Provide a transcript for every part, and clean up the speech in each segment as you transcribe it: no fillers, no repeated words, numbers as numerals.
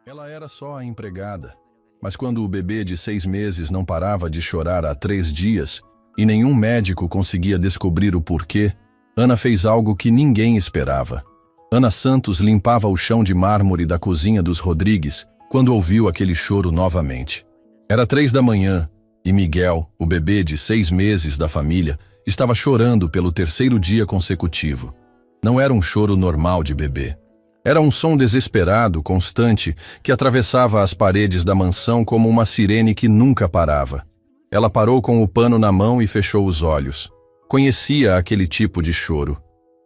Ela era só a empregada, mas quando o bebê de 6 meses não parava de chorar há 3 dias e nenhum médico conseguia descobrir o porquê, Ana fez algo que ninguém esperava. Ana Santos limpava o chão de mármore da cozinha dos Rodrigues quando ouviu aquele choro novamente. Era 3 da manhã e Miguel, o bebê de 6 meses da família, estava chorando pelo 3º dia consecutivo. Não era um choro normal de bebê. Era um som desesperado, constante, que atravessava as paredes da mansão como uma sirene que nunca parava. Ela parou com o pano na mão e fechou os olhos. Conhecia aquele tipo de choro.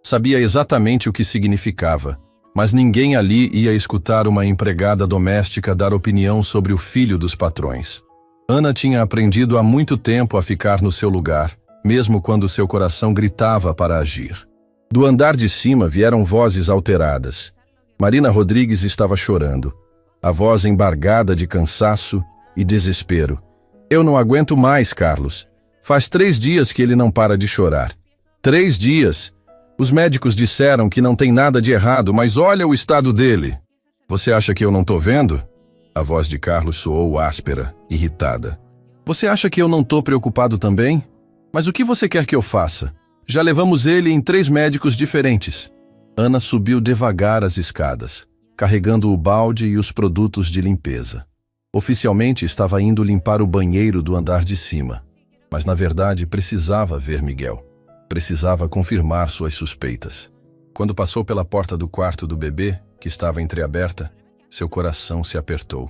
Sabia exatamente o que significava, mas ninguém ali ia escutar uma empregada doméstica dar opinião sobre o filho dos patrões. Ana tinha aprendido há muito tempo a ficar no seu lugar, mesmo quando seu coração gritava para agir. Do andar de cima vieram vozes alteradas. Marina Rodrigues estava chorando, a voz embargada de cansaço e desespero. "Eu não aguento mais, Carlos. Faz 3 dias que ele não para de chorar. 3 dias. Os médicos disseram que não tem nada de errado, mas olha o estado dele." "Você acha que eu não tô vendo?" A voz de Carlos soou áspera, irritada. "Você acha que eu não tô preocupado também? Mas o que você quer que eu faça? Já levamos ele em 3 médicos diferentes." Ana subiu devagar as escadas, carregando o balde e os produtos de limpeza. Oficialmente estava indo limpar o banheiro do andar de cima, mas na verdade precisava ver Miguel. Precisava confirmar suas suspeitas. Quando passou pela porta do quarto do bebê, que estava entreaberta, seu coração se apertou.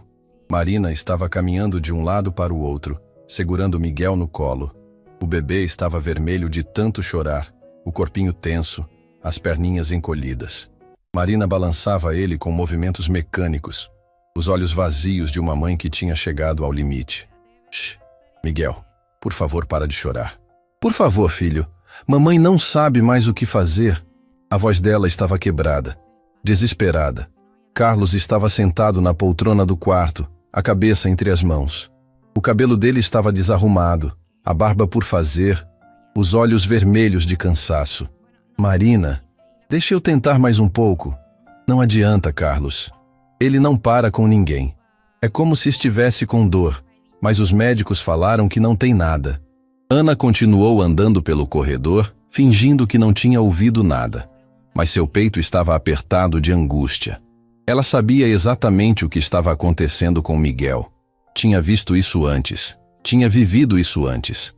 Marina estava caminhando de um lado para o outro, segurando Miguel no colo. O bebê estava vermelho de tanto chorar, o corpinho tenso, as perninhas encolhidas. Marina balançava ele com movimentos mecânicos, os olhos vazios de uma mãe que tinha chegado ao limite. "Shh, Miguel, por favor, para de chorar." "Por favor, filho, mamãe não sabe mais o que fazer." A voz dela estava quebrada, desesperada. Carlos estava sentado na poltrona do quarto, a cabeça entre as mãos. O cabelo dele estava desarrumado, a barba por fazer, os olhos vermelhos de cansaço. "Marina, deixa eu tentar mais um pouco." "Não adianta, Carlos. Ele não para com ninguém. É como se estivesse com dor, mas os médicos falaram que não tem nada." Ana continuou andando pelo corredor, fingindo que não tinha ouvido nada, mas seu peito estava apertado de angústia. Ela sabia exatamente o que estava acontecendo com Miguel. Tinha visto isso antes, tinha vivido isso antes.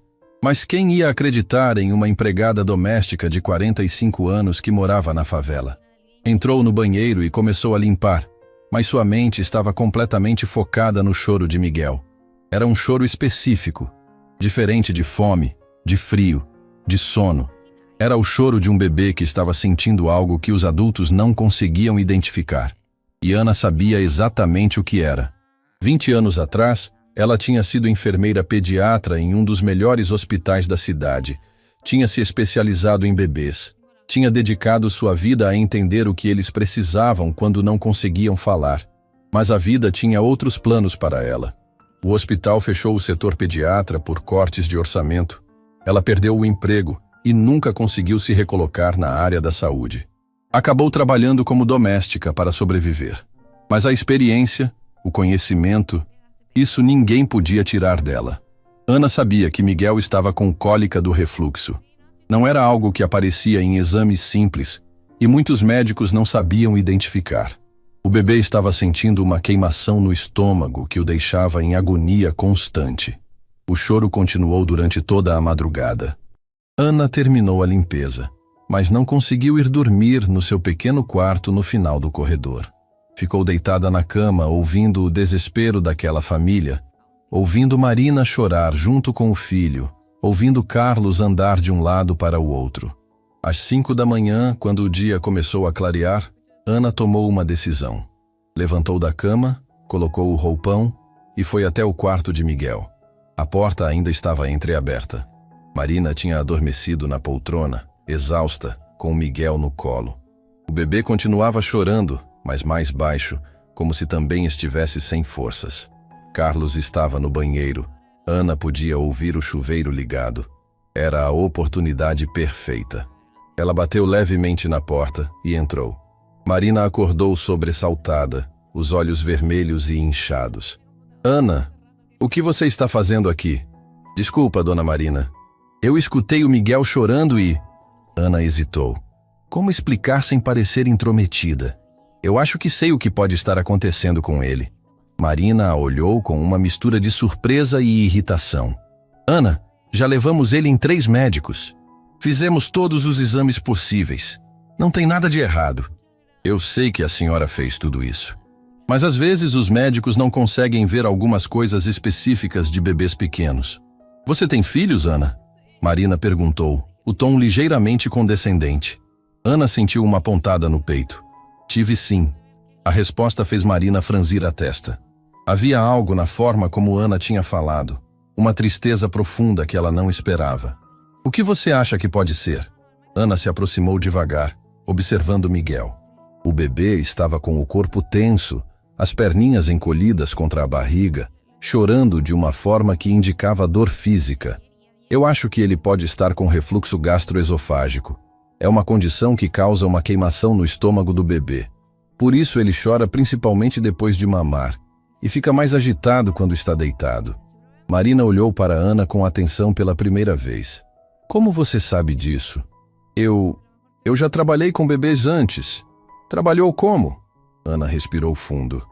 Mas quem ia acreditar em uma empregada doméstica de 45 anos que morava na favela? Entrou no banheiro e começou a limpar, mas sua mente estava completamente focada no choro de Miguel. Era um choro específico, diferente de fome, de frio, de sono. Era o choro de um bebê que estava sentindo algo que os adultos não conseguiam identificar. E Ana sabia exatamente o que era. 20 anos atrás, ela tinha sido enfermeira pediatra em um dos melhores hospitais da cidade. Tinha se especializado em bebês. Tinha dedicado sua vida a entender o que eles precisavam quando não conseguiam falar. Mas a vida tinha outros planos para ela. O hospital fechou o setor pediatra por cortes de orçamento. Ela perdeu o emprego e nunca conseguiu se recolocar na área da saúde. Acabou trabalhando como doméstica para sobreviver. Mas a experiência, o conhecimento, isso ninguém podia tirar dela. Ana sabia que Miguel estava com cólica do refluxo. Não era algo que aparecia em exames simples, e muitos médicos não sabiam identificar. O bebê estava sentindo uma queimação no estômago que o deixava em agonia constante. O choro continuou durante toda a madrugada. Ana terminou a limpeza, mas não conseguiu ir dormir no seu pequeno quarto no final do corredor. Ficou deitada na cama, ouvindo o desespero daquela família, ouvindo Marina chorar junto com o filho, ouvindo Carlos andar de um lado para o outro. Às 5 da manhã, quando o dia começou a clarear, Ana tomou uma decisão. Levantou da cama, colocou o roupão e foi até o quarto de Miguel. A porta ainda estava entreaberta. Marina tinha adormecido na poltrona, exausta, com Miguel no colo. O bebê continuava chorando, mas mais baixo, como se também estivesse sem forças. Carlos estava no banheiro. Ana podia ouvir o chuveiro ligado. Era a oportunidade perfeita. Ela bateu levemente na porta e entrou. Marina acordou sobressaltada, os olhos vermelhos e inchados. Ana, o que você está fazendo aqui? Desculpa, dona Marina. Eu escutei o Miguel chorando e... Ana hesitou. Como explicar sem parecer intrometida? Eu acho que sei o que pode estar acontecendo com ele. Marina a olhou com uma mistura de surpresa e irritação. Ana, já levamos ele em 3 médicos. Fizemos todos os exames possíveis. Não tem nada de errado. Eu sei que a senhora fez tudo isso. Mas às vezes os médicos não conseguem ver algumas coisas específicas de bebês pequenos. Você tem filhos, Ana? Marina perguntou, o tom ligeiramente condescendente. Ana sentiu uma pontada no peito. Tive sim. A resposta fez Marina franzir a testa. Havia algo na forma como Ana tinha falado. Uma tristeza profunda que ela não esperava. O que você acha que pode ser? Ana se aproximou devagar, observando Miguel. O bebê estava com o corpo tenso, as perninhas encolhidas contra a barriga, chorando de uma forma que indicava dor física. Eu acho que ele pode estar com refluxo gastroesofágico. É uma condição que causa uma queimação no estômago do bebê. Por isso ele chora principalmente depois de mamar e fica mais agitado quando está deitado. Marina olhou para Ana com atenção pela primeira vez. Como você sabe disso? Eu já trabalhei com bebês antes. Trabalhou como? Ana respirou fundo.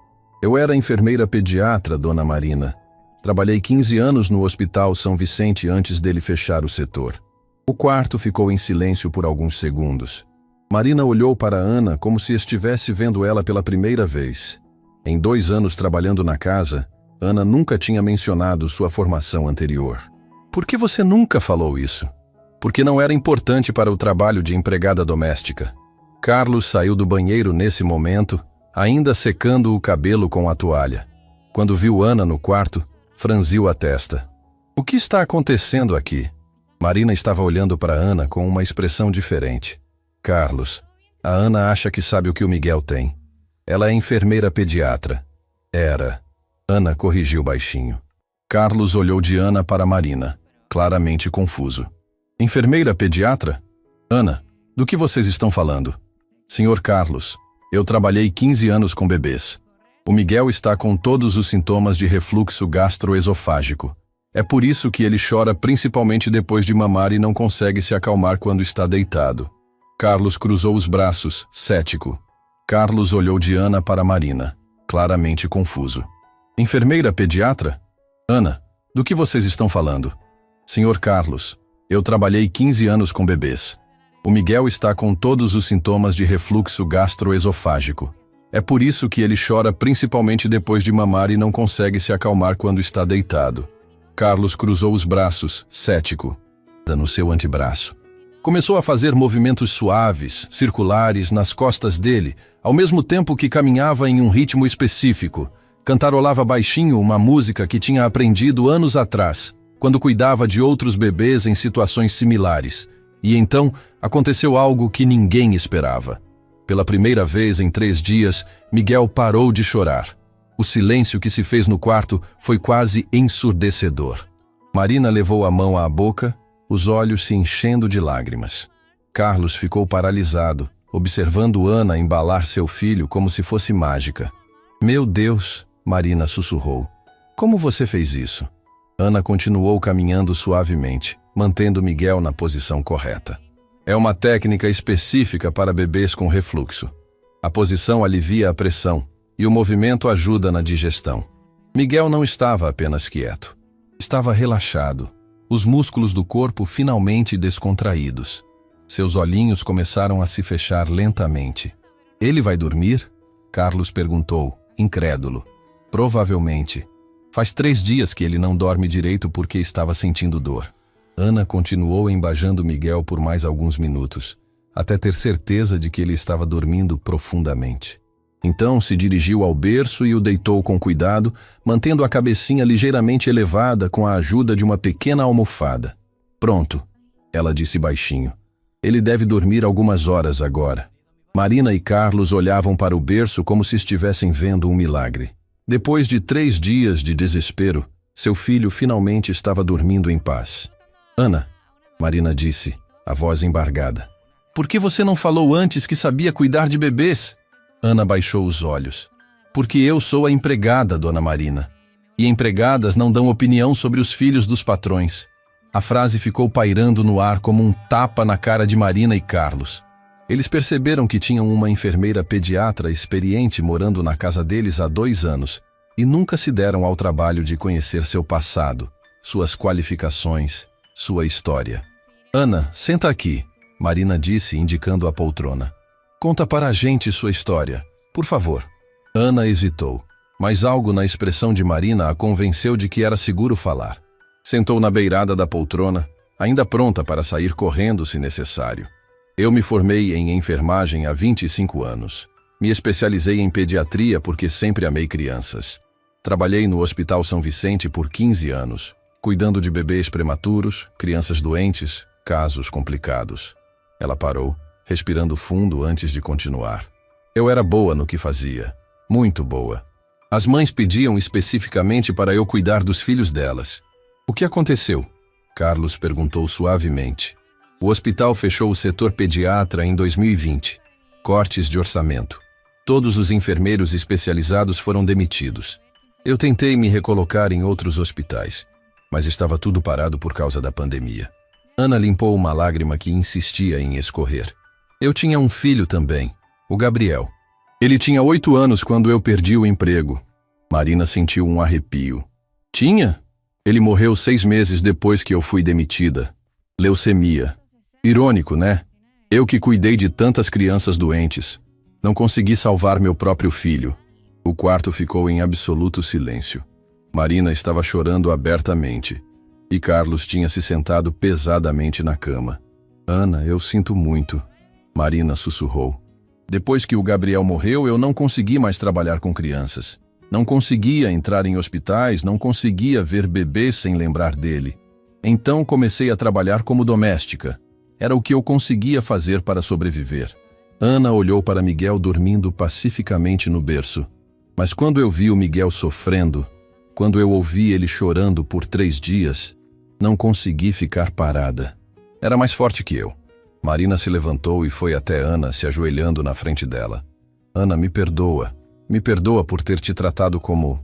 Eu era enfermeira pediatra, dona Marina. Trabalhei 15 anos no Hospital São Vicente antes dele fechar o setor. O quarto ficou em silêncio por alguns segundos. Marina olhou para Ana como se estivesse vendo ela pela primeira vez. Em 2 anos trabalhando na casa, Ana nunca tinha mencionado sua formação anterior. Por que você nunca falou isso? Porque não era importante para o trabalho de empregada doméstica. Carlos saiu do banheiro nesse momento, ainda secando o cabelo com a toalha. Quando viu Ana no quarto, franziu a testa. O que está acontecendo aqui? Marina estava olhando para Ana com uma expressão diferente. Carlos, a Ana acha que sabe o que o Miguel tem. Ela é enfermeira pediatra. Era. Ana corrigiu baixinho. Carlos olhou de Ana para Marina, claramente confuso. Enfermeira pediatra? Ana, do que vocês estão falando? Senhor Carlos, eu trabalhei 15 anos com bebês. O Miguel está com todos os sintomas de refluxo gastroesofágico. É por isso que ele chora principalmente depois de mamar e não consegue se acalmar quando está deitado. Carlos cruzou os braços, cético. Carlos olhou de Ana para Marina, claramente confuso. Enfermeira pediatra? Ana, do que vocês estão falando? Senhor Carlos, eu trabalhei 15 anos com bebês. O Miguel está com todos os sintomas de refluxo gastroesofágico. É por isso que ele chora principalmente depois de mamar e não consegue se acalmar quando está deitado. Carlos cruzou os braços, cético, no seu antebraço. Começou a fazer movimentos suaves, circulares, nas costas dele, ao mesmo tempo que caminhava em um ritmo específico. Cantarolava baixinho uma música que tinha aprendido anos atrás, quando cuidava de outros bebês em situações similares. E então aconteceu algo que ninguém esperava. Pela primeira vez em 3 dias, Miguel parou de chorar. O silêncio que se fez no quarto foi quase ensurdecedor. Marina levou a mão à boca, os olhos se enchendo de lágrimas. Carlos ficou paralisado, observando Ana embalar seu filho como se fosse mágica. Meu Deus, Marina sussurrou. Como você fez isso? Ana continuou caminhando suavemente, mantendo Miguel na posição correta. É uma técnica específica para bebês com refluxo. A posição alivia a pressão e o movimento ajuda na digestão. Miguel não estava apenas quieto. Estava relaxado, os músculos do corpo finalmente descontraídos. Seus olhinhos começaram a se fechar lentamente. Ele vai dormir? Carlos perguntou, incrédulo. Provavelmente. Faz 3 dias que ele não dorme direito porque estava sentindo dor. Ana continuou embajando Miguel por mais alguns minutos, até ter certeza de que ele estava dormindo profundamente. Então se dirigiu ao berço e o deitou com cuidado, mantendo a cabecinha ligeiramente elevada com a ajuda de uma pequena almofada. Pronto, ela disse baixinho. Ele deve dormir algumas horas agora. Marina e Carlos olhavam para o berço como se estivessem vendo um milagre. Depois de 3 dias de desespero, seu filho finalmente estava dormindo em paz. Ana, Marina disse, a voz embargada. Por que você não falou antes que sabia cuidar de bebês? Ana baixou os olhos. Porque eu sou a empregada, dona Marina. E empregadas não dão opinião sobre os filhos dos patrões. A frase ficou pairando no ar como um tapa na cara de Marina e Carlos. Eles perceberam que tinham uma enfermeira pediatra experiente morando na casa deles há 2 anos e nunca se deram ao trabalho de conhecer seu passado, suas qualificações, sua história. Ana, senta aqui, Marina disse, indicando a poltrona. Conta para a gente sua história, por favor. Ana hesitou, mas algo na expressão de Marina a convenceu de que era seguro falar. Sentou na beirada da poltrona, ainda pronta para sair correndo se necessário. Eu me formei em enfermagem há 25 anos. Me especializei em pediatria porque sempre amei crianças. Trabalhei no Hospital São Vicente por 15 anos, cuidando de bebês prematuros, crianças doentes, casos complicados. Ela parou, respirando fundo antes de continuar. Eu era boa no que fazia, muito boa. As mães pediam especificamente para eu cuidar dos filhos delas. O que aconteceu? Carlos perguntou suavemente. O hospital fechou o setor pediatra em 2020. Cortes de orçamento. Todos os enfermeiros especializados foram demitidos. Eu tentei me recolocar em outros hospitais, mas estava tudo parado por causa da pandemia. Ana limpou uma lágrima que insistia em escorrer. Eu tinha um filho também, o Gabriel. Ele tinha 8 anos quando eu perdi o emprego. Marina sentiu um arrepio. Tinha? Ele morreu 6 meses depois que eu fui demitida. Leucemia. Irônico, né? Eu que cuidei de tantas crianças doentes. Não consegui salvar meu próprio filho. O quarto ficou em absoluto silêncio. Marina estava chorando abertamente. E Carlos tinha se sentado pesadamente na cama. Ana, eu sinto muito. Marina sussurrou. Depois que o Gabriel morreu, eu não consegui mais trabalhar com crianças. Não conseguia entrar em hospitais, não conseguia ver bebês sem lembrar dele. Então comecei a trabalhar como doméstica. Era o que eu conseguia fazer para sobreviver. Ana olhou para Miguel dormindo pacificamente no berço. Mas quando eu vi o Miguel sofrendo, quando eu ouvi ele chorando por 3 dias, não consegui ficar parada. Era mais forte que eu. Marina se levantou e foi até Ana, se ajoelhando na frente dela. Ana, me perdoa. Me perdoa por ter te tratado como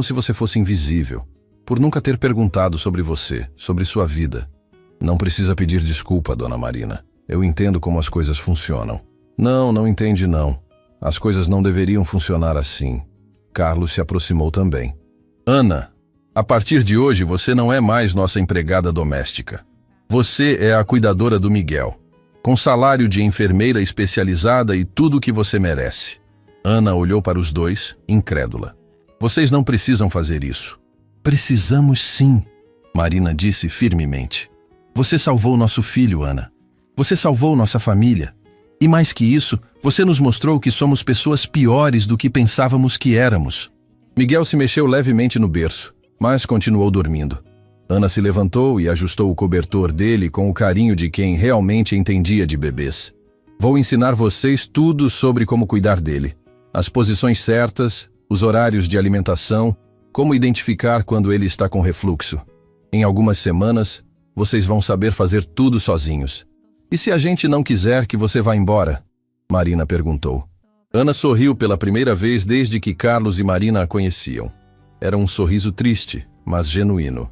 se você fosse invisível. Por nunca ter perguntado sobre você, sobre sua vida. Não precisa pedir desculpa, dona Marina. Eu entendo como as coisas funcionam. Não entende não. As coisas não deveriam funcionar assim. Carlos se aproximou também. Ana, a partir de hoje você não é mais nossa empregada doméstica. Você é a cuidadora do Miguel, com salário de enfermeira especializada e tudo o que você merece. Ana olhou para os dois, incrédula. Vocês não precisam fazer isso. Precisamos sim, Marina disse firmemente. Você salvou nosso filho, Ana. Você salvou nossa família. E mais que isso, você nos mostrou que somos pessoas piores do que pensávamos que éramos. Miguel se mexeu levemente no berço, mas continuou dormindo. Ana se levantou e ajustou o cobertor dele com o carinho de quem realmente entendia de bebês. Vou ensinar vocês tudo sobre como cuidar dele. As posições certas, os horários de alimentação, como identificar quando ele está com refluxo. Em algumas semanas, vocês vão saber fazer tudo sozinhos. E se a gente não quiser que você vá embora? Marina perguntou. Ana sorriu pela primeira vez desde que Carlos e Marina a conheciam. Era um sorriso triste, mas genuíno.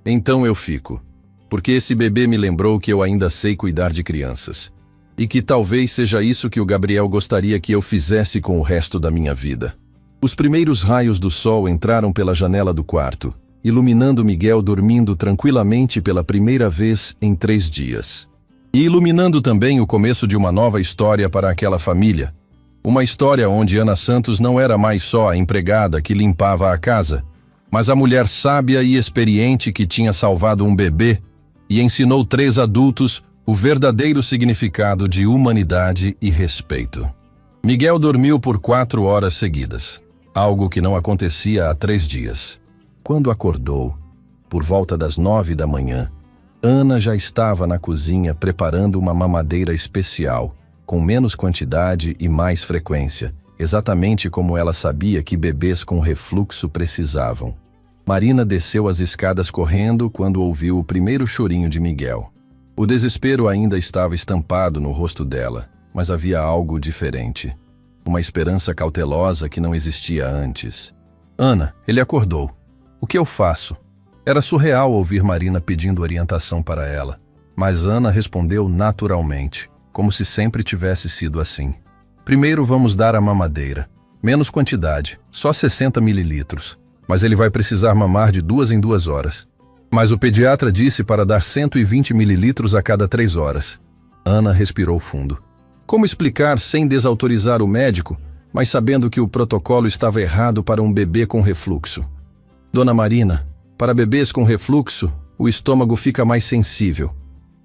Então eu fico, porque esse bebê me lembrou que eu ainda sei cuidar de crianças. E que talvez seja isso que o Gabriel gostaria que eu fizesse com o resto da minha vida. Os primeiros raios do sol entraram pela janela do quarto, iluminando Miguel dormindo tranquilamente pela primeira vez em 3 dias. E iluminando também o começo de uma nova história para aquela família. Uma história onde Ana Santos não era mais só a empregada que limpava a casa, mas a mulher sábia e experiente que tinha salvado um bebê e ensinou 3 adultos o verdadeiro significado de humanidade e respeito. Miguel dormiu por 4 horas seguidas, algo que não acontecia há 3 dias. Quando acordou, por volta das 9 da manhã, Ana já estava na cozinha preparando uma mamadeira especial, com menos quantidade e mais frequência, exatamente como ela sabia que bebês com refluxo precisavam. Marina desceu as escadas correndo quando ouviu o primeiro chorinho de Miguel. O desespero ainda estava estampado no rosto dela, mas havia algo diferente. uma esperança cautelosa que não existia antes. Ana, ele acordou. O que eu faço? Era surreal ouvir Marina pedindo orientação para ela, mas Ana respondeu naturalmente, como se sempre tivesse sido assim. Primeiro vamos dar a mamadeira. Menos quantidade, só 60 mililitros. Mas ele vai precisar mamar de 2 em 2 horas. Mas o pediatra disse para dar 120 mililitros a cada 3 horas. Ana respirou fundo. Como explicar sem desautorizar o médico, mas sabendo que o protocolo estava errado para um bebê com refluxo? Dona Marina, para bebês com refluxo, o estômago fica mais sensível.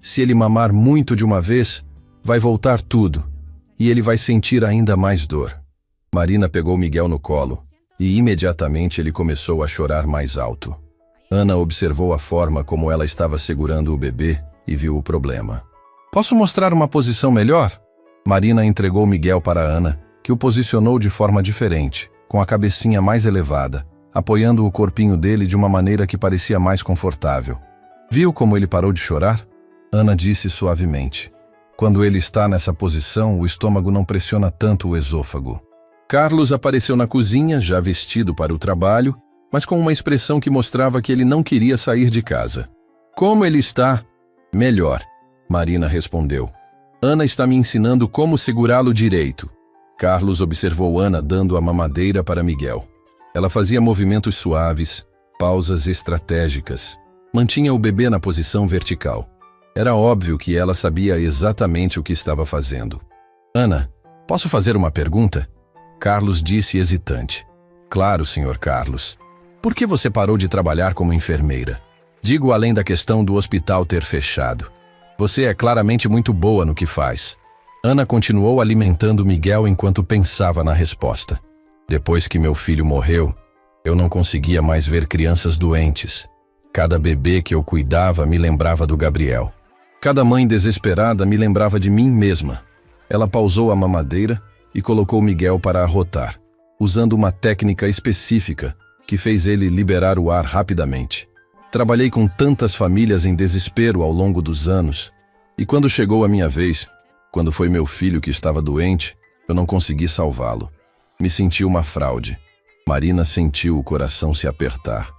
Se ele mamar muito de uma vez, vai voltar tudo, e ele vai sentir ainda mais dor. Marina pegou Miguel no colo, e imediatamente ele começou a chorar mais alto. Ana observou a forma como ela estava segurando o bebê e viu o problema. Posso mostrar uma posição melhor? Marina entregou Miguel para Ana, que o posicionou de forma diferente, com a cabecinha mais elevada, apoiando o corpinho dele de uma maneira que parecia mais confortável. Viu como ele parou de chorar? Ana disse suavemente. Quando ele está nessa posição, o estômago não pressiona tanto o esôfago. Carlos apareceu na cozinha, já vestido para o trabalho, mas com uma expressão que mostrava que ele não queria sair de casa. Como ele está? Melhor, Marina respondeu. Ana está me ensinando como segurá-lo direito. Carlos observou Ana dando a mamadeira para Miguel. Ela fazia movimentos suaves, pausas estratégicas. Mantinha o bebê na posição vertical. Era óbvio que ela sabia exatamente o que estava fazendo. Ana, posso fazer uma pergunta? Carlos disse hesitante. Claro, Sr. Carlos. Por que você parou de trabalhar como enfermeira? Digo além da questão do hospital ter fechado. Você é claramente muito boa no que faz. Ana continuou alimentando Miguel enquanto pensava na resposta. Depois que meu filho morreu, eu não conseguia mais ver crianças doentes. Cada bebê que eu cuidava me lembrava do Gabriel. Cada mãe desesperada me lembrava de mim mesma. Ela pausou a mamadeira e colocou Miguel para arrotar, usando uma técnica específica que fez ele liberar o ar rapidamente. Trabalhei com tantas famílias em desespero ao longo dos anos, e quando chegou a minha vez, quando foi meu filho que estava doente, eu não consegui salvá-lo. Me senti uma fraude. Marina sentiu o coração se apertar.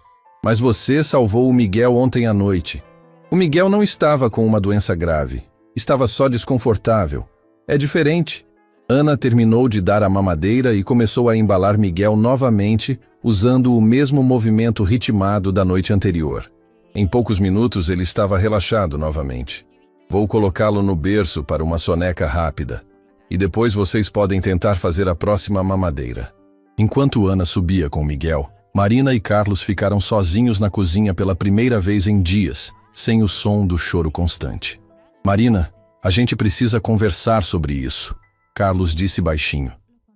Mas você salvou o Miguel ontem à noite. O Miguel não estava com uma doença grave. Estava só desconfortável. É diferente. Ana terminou de dar a mamadeira e começou a embalar Miguel novamente, usando o mesmo movimento ritmado da noite anterior. Em poucos minutos ele estava relaxado novamente. Vou colocá-lo no berço para uma soneca rápida. E depois vocês podem tentar fazer a próxima mamadeira. Enquanto Ana subia com Miguel, Marina e Carlos ficaram sozinhos na cozinha pela primeira vez em dias, sem o som do choro constante. Marina, a gente precisa conversar sobre isso. Carlos disse baixinho.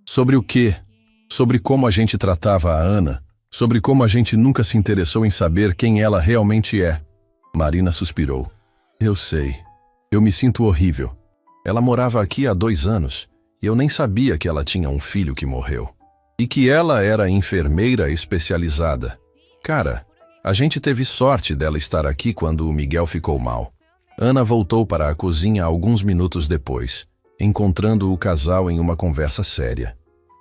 Sobre o quê? Sobre como a gente tratava a Ana, sobre como a gente nunca se interessou em saber quem ela realmente é. Marina suspirou. Eu sei. Eu me sinto horrível. Ela morava aqui há 2 anos e eu nem sabia que ela tinha um filho que morreu. E que ela era enfermeira especializada. Cara, a gente teve sorte dela estar aqui quando o Miguel ficou mal. Ana voltou para a cozinha alguns minutos depois, encontrando o casal em uma conversa séria.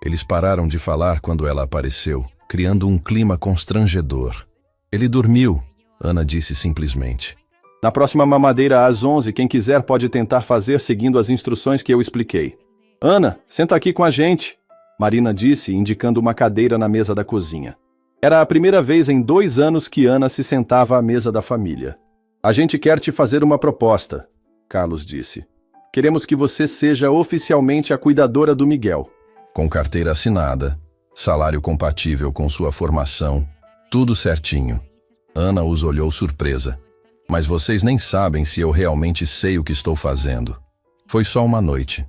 Eles pararam de falar quando ela apareceu, criando um clima constrangedor. Ele dormiu, Ana disse simplesmente. Na próxima mamadeira às 11, quem quiser pode tentar fazer seguindo as instruções que eu expliquei. Ana, senta aqui com a gente, Marina disse, indicando uma cadeira na mesa da cozinha. Era a primeira vez em 2 anos que Ana se sentava à mesa da família. A gente quer te fazer uma proposta, Carlos disse. Queremos que você seja oficialmente a cuidadora do Miguel. Com carteira assinada, salário compatível com sua formação, tudo certinho. Ana os olhou surpresa. Mas vocês nem sabem se eu realmente sei o que estou fazendo. Foi só uma noite.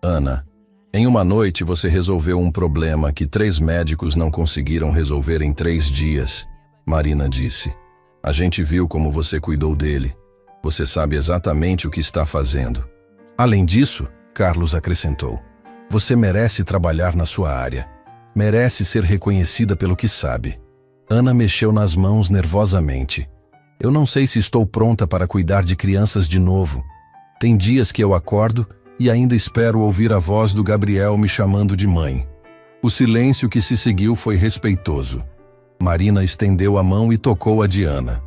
Ana, em uma noite você resolveu um problema que 3 médicos não conseguiram resolver em 3 dias, Marina disse. A gente viu como você cuidou dele. Você sabe exatamente o que está fazendo. Além disso, Carlos acrescentou, você merece trabalhar na sua área. Merece ser reconhecida pelo que sabe. Ana mexeu nas mãos nervosamente. Eu não sei se estou pronta para cuidar de crianças de novo. Tem dias que eu acordo e ainda espero ouvir a voz do Gabriel me chamando de mãe. O silêncio que se seguiu foi respeitoso. Marina estendeu a mão e tocou a de Ana.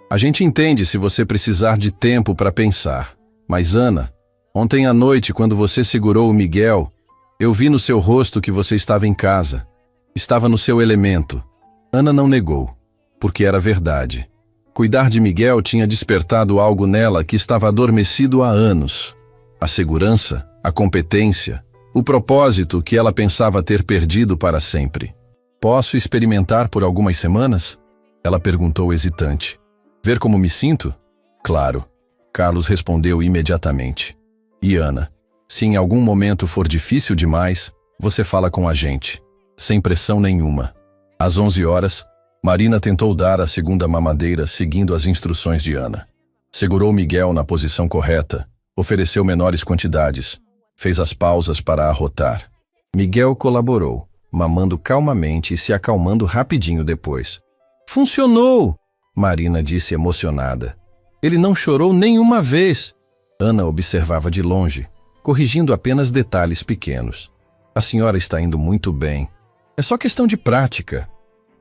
A gente entende se você precisar de tempo para pensar. Mas, Ana, ontem à noite, quando você segurou o Miguel, eu vi no seu rosto que você estava em casa. Estava no seu elemento. Ana não negou, porque era verdade. Cuidar de Miguel tinha despertado algo nela que estava adormecido há anos. A segurança, a competência, o propósito que ela pensava ter perdido para sempre. Posso experimentar por algumas semanas? Ela perguntou hesitante. Ver como me sinto? Claro. Carlos respondeu imediatamente. E Ana, se em algum momento for difícil demais, você fala com a gente, sem pressão nenhuma. Às 11 horas, Marina tentou dar a segunda mamadeira seguindo as instruções de Ana. Segurou Miguel na posição correta, ofereceu menores quantidades, fez as pausas para arrotar. Miguel colaborou, mamando calmamente e se acalmando rapidinho depois. Funcionou! Marina disse emocionada. Ele não chorou nenhuma vez. Ana observava de longe, corrigindo apenas detalhes pequenos. A senhora está indo muito bem. É só questão de prática.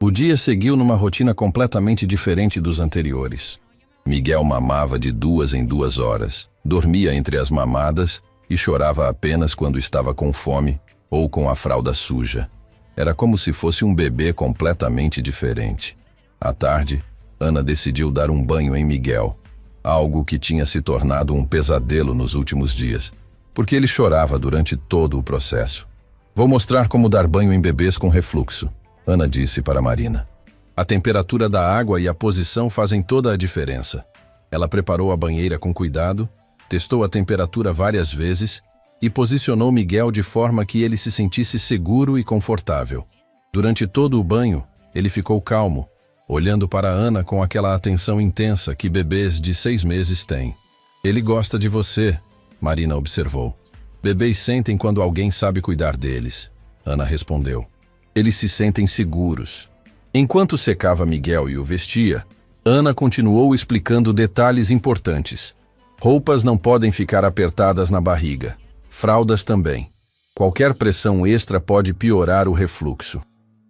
O dia seguiu numa rotina completamente diferente dos anteriores. Miguel mamava de 2 em 2 horas, dormia entre as mamadas e chorava apenas quando estava com fome ou com a fralda suja. Era como se fosse um bebê completamente diferente. À tarde, Ana decidiu dar um banho em Miguel, algo que tinha se tornado um pesadelo nos últimos dias, porque ele chorava durante todo o processo. Vou mostrar como dar banho em bebês com refluxo, Ana disse para Marina. A temperatura da água e a posição fazem toda a diferença. Ela preparou a banheira com cuidado, testou a temperatura várias vezes e posicionou Miguel de forma que ele se sentisse seguro e confortável. Durante todo o banho, ele ficou calmo, olhando para Ana com aquela atenção intensa que bebês de 6 meses têm. Ele gosta de você, Marina observou. Bebês sentem quando alguém sabe cuidar deles, Ana respondeu. Eles se sentem seguros. Enquanto secava Miguel e o vestia, Ana continuou explicando detalhes importantes. Roupas não podem ficar apertadas na barriga. Fraldas também. Qualquer pressão extra pode piorar o refluxo.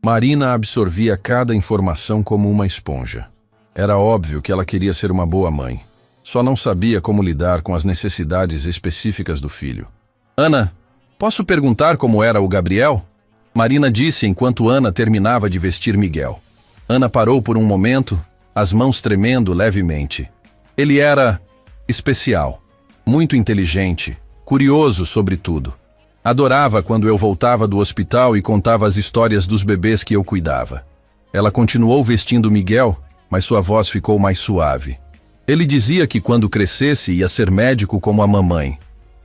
Marina absorvia cada informação como uma esponja. Era óbvio que ela queria ser uma boa mãe. Só não sabia como lidar com as necessidades específicas do filho. Ana, posso perguntar como era o Gabriel? Marina disse enquanto Ana terminava de vestir Miguel. Ana parou por um momento, as mãos tremendo levemente. Ele era especial, muito inteligente, curioso sobre tudo. Adorava quando eu voltava do hospital e contava as histórias dos bebês que eu cuidava. Ela continuou vestindo Miguel, mas sua voz ficou mais suave. Ele dizia que quando crescesse ia ser médico como a mamãe.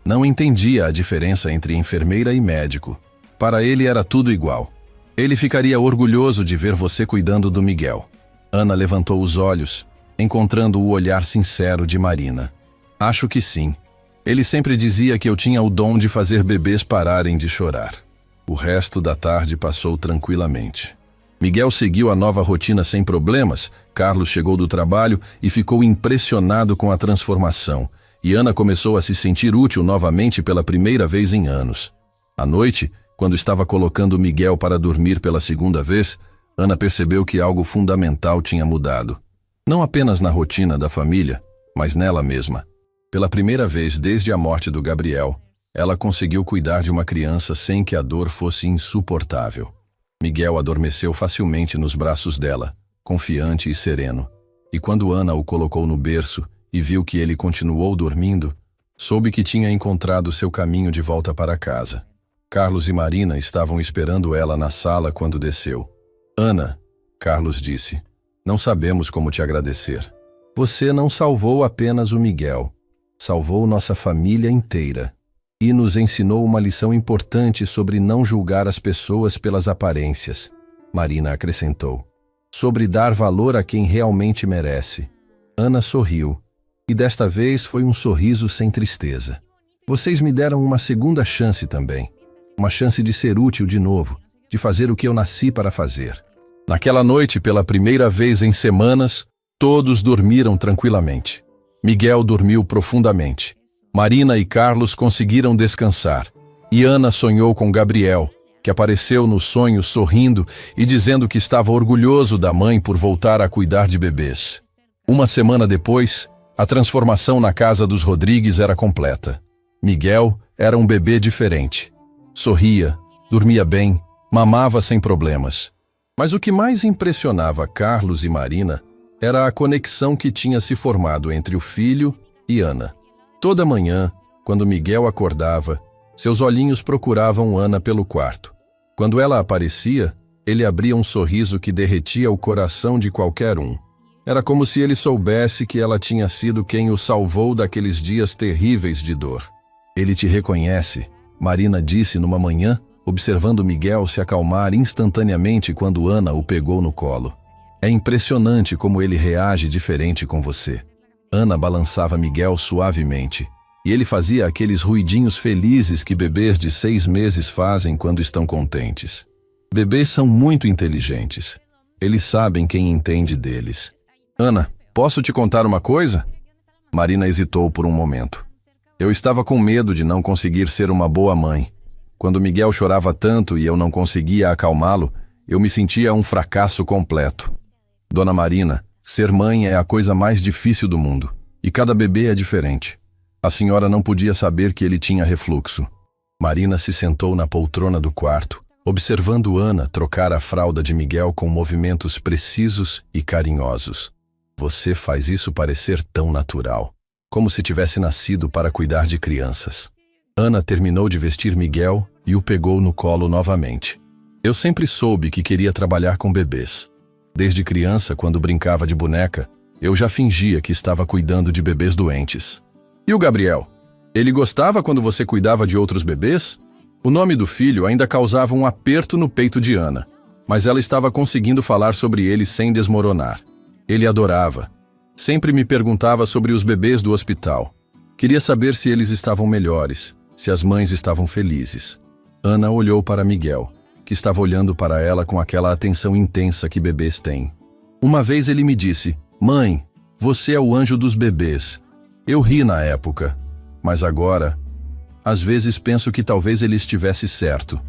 Não entendia a diferença entre enfermeira e médico. Para ele era tudo igual. Ele ficaria orgulhoso de ver você cuidando do Miguel. Ana levantou os olhos, encontrando o olhar sincero de Marina. Acho que sim. Ele sempre dizia que eu tinha o dom de fazer bebês pararem de chorar. O resto da tarde passou tranquilamente. Miguel seguiu a nova rotina sem problemas, Carlos chegou do trabalho e ficou impressionado com a transformação, e Ana começou a se sentir útil novamente pela primeira vez em anos. À noite, quando estava colocando Miguel para dormir pela segunda vez, Ana percebeu que algo fundamental tinha mudado. Não apenas na rotina da família, mas nela mesma. Pela primeira vez desde a morte do Gabriel, ela conseguiu cuidar de uma criança sem que a dor fosse insuportável. Miguel adormeceu facilmente nos braços dela, confiante e sereno. E quando Ana o colocou no berço e viu que ele continuou dormindo, soube que tinha encontrado seu caminho de volta para casa. Carlos e Marina estavam esperando ela na sala quando desceu. Ana, Carlos disse, não sabemos como te agradecer. Você não salvou apenas o Miguel. Salvou nossa família inteira e nos ensinou uma lição importante sobre não julgar as pessoas pelas aparências, Marina acrescentou, sobre dar valor a quem realmente merece. Ana sorriu, e desta vez foi um sorriso sem tristeza. Vocês me deram uma segunda chance também, uma chance de ser útil de novo, de fazer o que eu nasci para fazer. Naquela noite, pela primeira vez em semanas, todos dormiram tranquilamente. Miguel dormiu profundamente. Marina e Carlos conseguiram descansar, e Ana sonhou com Gabriel, que apareceu no sonho sorrindo e dizendo que estava orgulhoso da mãe por voltar a cuidar de bebês. Uma semana depois, a transformação na casa dos Rodrigues era completa. Miguel era um bebê diferente. Sorria, dormia bem, mamava sem problemas. Mas o que mais impressionava Carlos e Marina era a conexão que tinha se formado entre o filho e Ana. Toda manhã, quando Miguel acordava, seus olhinhos procuravam Ana pelo quarto. Quando ela aparecia, ele abria um sorriso que derretia o coração de qualquer um. Era como se ele soubesse que ela tinha sido quem o salvou daqueles dias terríveis de dor. Ele te reconhece, Marina disse numa manhã, observando Miguel se acalmar instantaneamente quando Ana o pegou no colo. É impressionante como ele reage diferente com você. Ana balançava Miguel suavemente, e ele fazia aqueles ruidinhos felizes que bebês de 6 meses fazem quando estão contentes. Bebês são muito inteligentes. Eles sabem quem entende deles. Ana, posso te contar uma coisa? Marina hesitou por um momento. Eu estava com medo de não conseguir ser uma boa mãe. Quando Miguel chorava tanto e eu não conseguia acalmá-lo, eu me sentia um fracasso completo. Dona Marina, ser mãe é a coisa mais difícil do mundo. E cada bebê é diferente. A senhora não podia saber que ele tinha refluxo. Marina se sentou na poltrona do quarto, observando Ana trocar a fralda de Miguel com movimentos precisos e carinhosos. Você faz isso parecer tão natural, como se tivesse nascido para cuidar de crianças. Ana terminou de vestir Miguel e o pegou no colo novamente. Eu sempre soube que queria trabalhar com bebês. Desde criança, quando brincava de boneca, eu já fingia que estava cuidando de bebês doentes. E o Gabriel? Ele gostava quando você cuidava de outros bebês? O nome do filho ainda causava um aperto no peito de Ana, mas ela estava conseguindo falar sobre ele sem desmoronar. Ele adorava. Sempre me perguntava sobre os bebês do hospital. Queria saber se eles estavam melhores, se as mães estavam felizes. Ana olhou para Miguel, que estava olhando para ela com aquela atenção intensa que bebês têm. Uma vez ele me disse, mãe, você é o anjo dos bebês. Eu ri na época, mas agora, às vezes penso que talvez ele estivesse certo.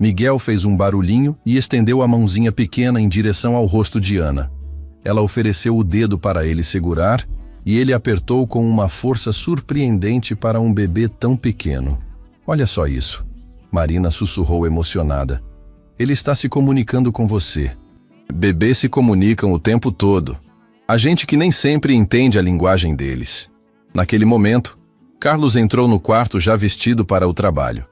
Miguel fez um barulhinho e estendeu a mãozinha pequena em direção ao rosto de Ana. Ela ofereceu o dedo para ele segurar e ele apertou com uma força surpreendente para um bebê tão pequeno. Olha só isso. Marina sussurrou emocionada. Ele está se comunicando com você. Bebês se comunicam o tempo todo. A gente que nem sempre entende a linguagem deles. Naquele momento, Carlos entrou no quarto já vestido para o trabalho.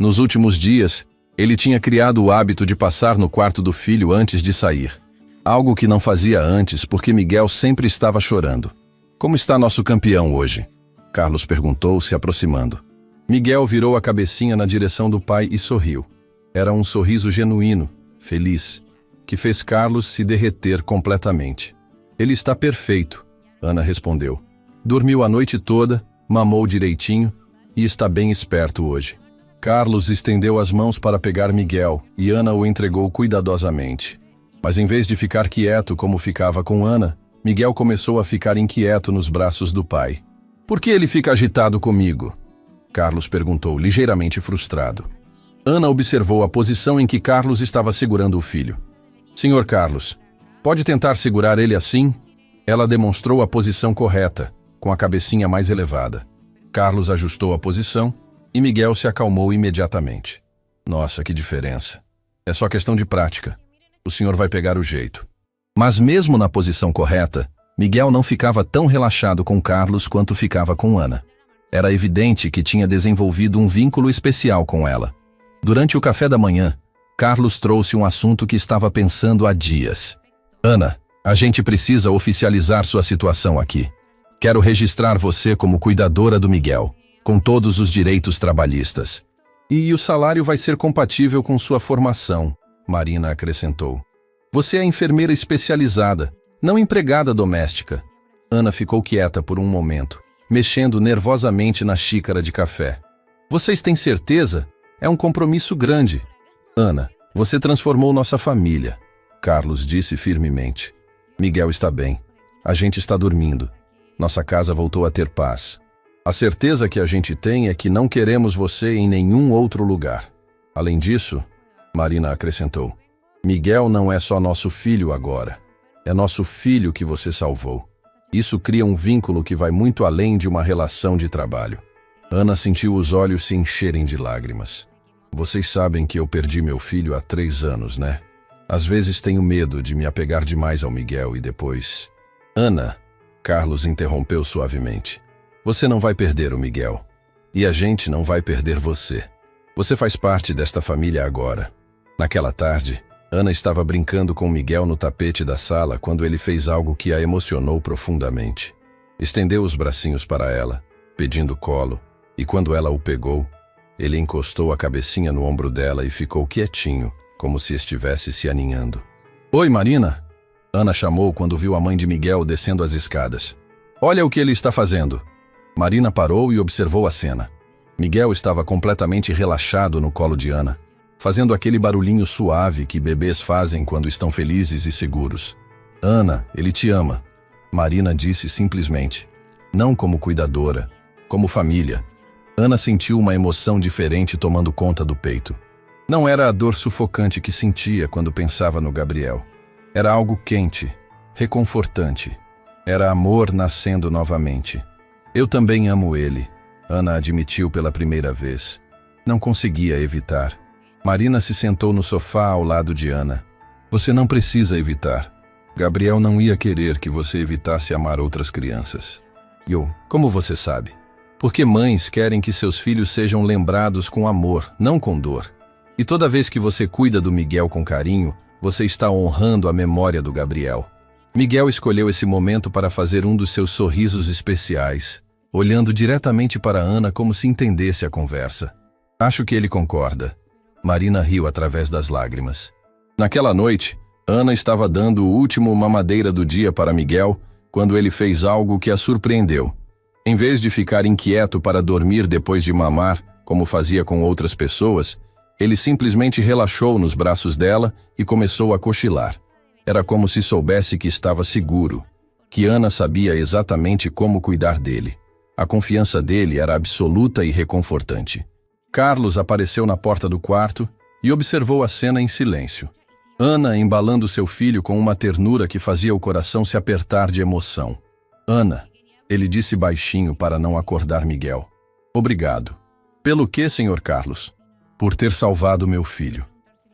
Nos últimos dias, ele tinha criado o hábito de passar no quarto do filho antes de sair. Algo que não fazia antes porque Miguel sempre estava chorando. Como está nosso campeão hoje? Carlos perguntou, se aproximando. Miguel virou a cabecinha na direção do pai e sorriu. Era um sorriso genuíno, feliz, que fez Carlos se derreter completamente. Ele está perfeito, Ana respondeu. Dormiu a noite toda, mamou direitinho e está bem esperto hoje. Carlos estendeu as mãos para pegar Miguel e Ana o entregou cuidadosamente. Mas em vez de ficar quieto como ficava com Ana, Miguel começou a ficar inquieto nos braços do pai. Por que ele fica agitado comigo? Carlos perguntou, ligeiramente frustrado. Ana observou a posição em que Carlos estava segurando o filho. Senhor Carlos, pode tentar segurar ele assim? Ela demonstrou a posição correta, com a cabecinha mais elevada. Carlos ajustou a posição e Miguel se acalmou imediatamente. Nossa, que diferença. É só questão de prática. O senhor vai pegar o jeito. Mas mesmo na posição correta, Miguel não ficava tão relaxado com Carlos quanto ficava com Ana. Era evidente que tinha desenvolvido um vínculo especial com ela. Durante o café da manhã, Carlos trouxe um assunto que estava pensando há dias. Ana, a gente precisa oficializar sua situação aqui. Quero registrar você como cuidadora do Miguel, com todos os direitos trabalhistas. E o salário vai ser compatível com sua formação, Marina acrescentou. Você é enfermeira especializada, não empregada doméstica. Ana ficou quieta por um momento, mexendo nervosamente na xícara de café. Vocês têm certeza? É um compromisso grande. Ana, você transformou nossa família, Carlos disse firmemente. Miguel está bem. A gente está dormindo. Nossa casa voltou a ter paz. A certeza que a gente tem é que não queremos você em nenhum outro lugar. Além disso, Marina acrescentou, Miguel não é só nosso filho agora. É nosso filho que você salvou. Isso cria um vínculo que vai muito além de uma relação de trabalho. Ana sentiu os olhos se encherem de lágrimas. Vocês sabem que eu perdi meu filho há 3 anos, né? Às vezes tenho medo de me apegar demais ao Miguel e depois... Ana, Carlos interrompeu suavemente. Você não vai perder o Miguel. E a gente não vai perder você. Você faz parte desta família agora. Naquela tarde, Ana estava brincando com Miguel no tapete da sala quando ele fez algo que a emocionou profundamente. Estendeu os bracinhos para ela, pedindo colo, e quando ela o pegou, ele encostou a cabecinha no ombro dela e ficou quietinho, como se estivesse se aninhando. Oi, Marina! Ana chamou quando viu a mãe de Miguel descendo as escadas. Olha o que ele está fazendo! Marina parou e observou a cena. Miguel estava completamente relaxado no colo de Ana, fazendo aquele barulhinho suave que bebês fazem quando estão felizes e seguros. Ana, ele te ama. Marina disse simplesmente. Não como cuidadora, como família. Ana sentiu uma emoção diferente tomando conta do peito. Não era a dor sufocante que sentia quando pensava no Gabriel. Era algo quente, reconfortante. Era amor nascendo novamente. Eu também amo ele, Ana admitiu pela primeira vez. Não conseguia evitar. Marina se sentou no sofá ao lado de Ana. Você não precisa evitar. Gabriel não ia querer que você evitasse amar outras crianças. Como você sabe? Porque mães querem que seus filhos sejam lembrados com amor, não com dor. E toda vez que você cuida do Miguel com carinho, você está honrando a memória do Gabriel. Miguel escolheu esse momento para fazer um dos seus sorrisos especiais, olhando diretamente para Ana como se entendesse a conversa. Acho que ele concorda. Marina riu através das lágrimas. Naquela noite, Ana estava dando o último mamadeira do dia para Miguel quando ele fez algo que a surpreendeu. Em vez de ficar inquieto para dormir depois de mamar, como fazia com outras pessoas, ele simplesmente relaxou nos braços dela e começou a cochilar. Era como se soubesse que estava seguro, que Ana sabia exatamente como cuidar dele. A confiança dele era absoluta e reconfortante. Carlos apareceu na porta do quarto e observou a cena em silêncio. Ana embalando seu filho com uma ternura que fazia o coração se apertar de emoção. Ana, ele disse baixinho para não acordar Miguel. Obrigado. Pelo que, senhor Carlos? Por ter salvado meu filho,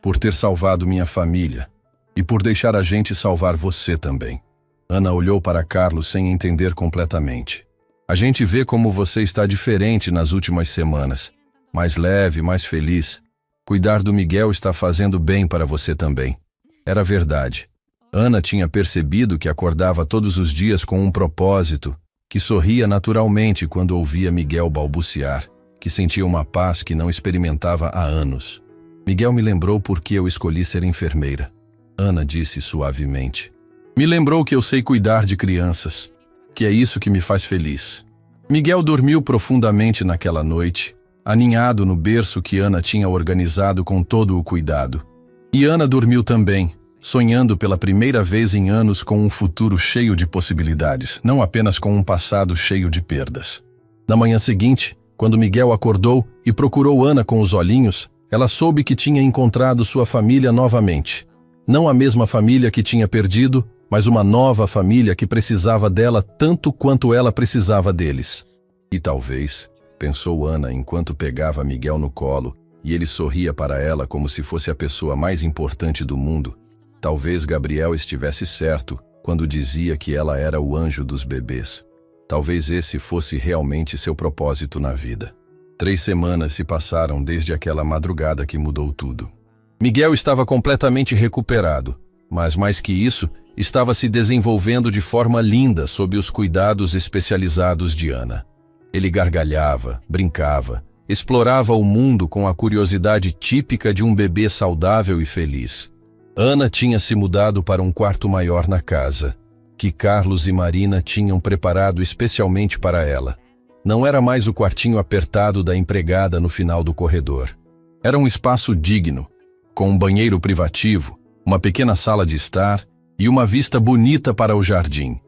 por ter salvado minha família e por deixar a gente salvar você também. Ana olhou para Carlos sem entender completamente. A gente vê como você está diferente nas últimas semanas. Mais leve, mais feliz. Cuidar do Miguel está fazendo bem para você também. Era verdade. Ana tinha percebido que acordava todos os dias com um propósito, que sorria naturalmente quando ouvia Miguel balbuciar, que sentia uma paz que não experimentava há anos. Miguel me lembrou por que eu escolhi ser enfermeira. Ana disse suavemente. Me lembrou que eu sei cuidar de crianças, que é isso que me faz feliz. Miguel dormiu profundamente naquela noite, aninhado no berço que Ana tinha organizado com todo o cuidado. E Ana dormiu também, sonhando pela primeira vez em anos com um futuro cheio de possibilidades, não apenas com um passado cheio de perdas. Na manhã seguinte, quando Miguel acordou e procurou Ana com os olhinhos, ela soube que tinha encontrado sua família novamente. Não a mesma família que tinha perdido, mas uma nova família que precisava dela tanto quanto ela precisava deles. E talvez, pensou Ana enquanto pegava Miguel no colo, e ele sorria para ela como se fosse a pessoa mais importante do mundo, talvez Gabriel estivesse certo quando dizia que ela era o anjo dos bebês. Talvez esse fosse realmente seu propósito na vida. 3 semanas se passaram desde aquela madrugada que mudou tudo. Miguel estava completamente recuperado, mas mais que isso, estava se desenvolvendo de forma linda sob os cuidados especializados de Ana. Ele gargalhava, brincava, explorava o mundo com a curiosidade típica de um bebê saudável e feliz. Ana tinha se mudado para um quarto maior na casa, que Carlos e Marina tinham preparado especialmente para ela. Não era mais o quartinho apertado da empregada no final do corredor. Era um espaço digno, com um banheiro privativo, uma pequena sala de estar e uma vista bonita para o jardim.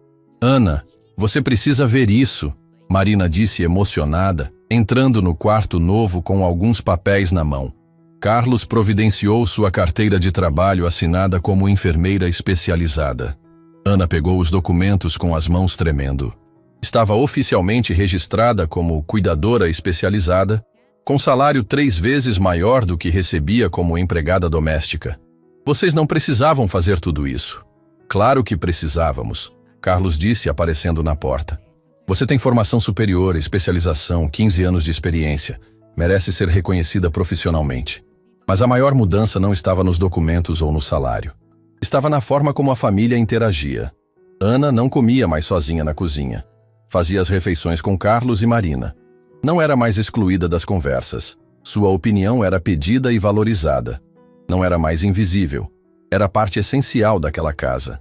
Ana, você precisa ver isso, Marina disse emocionada, entrando no quarto novo com alguns papéis na mão. Carlos providenciou sua carteira de trabalho assinada como enfermeira especializada. Ana pegou os documentos com as mãos tremendo. Estava oficialmente registrada como cuidadora especializada, com salário 3 vezes maior do que recebia como empregada doméstica. Vocês não precisavam fazer tudo isso. Claro que precisávamos, Carlos disse aparecendo na porta. Você tem formação superior, especialização, 15 anos de experiência. Merece ser reconhecida profissionalmente. Mas a maior mudança não estava nos documentos ou no salário. Estava na forma como a família interagia. Ana não comia mais sozinha na cozinha. Fazia as refeições com Carlos e Marina. Não era mais excluída das conversas. Sua opinião era pedida e valorizada. Não era mais invisível. Era parte essencial daquela casa.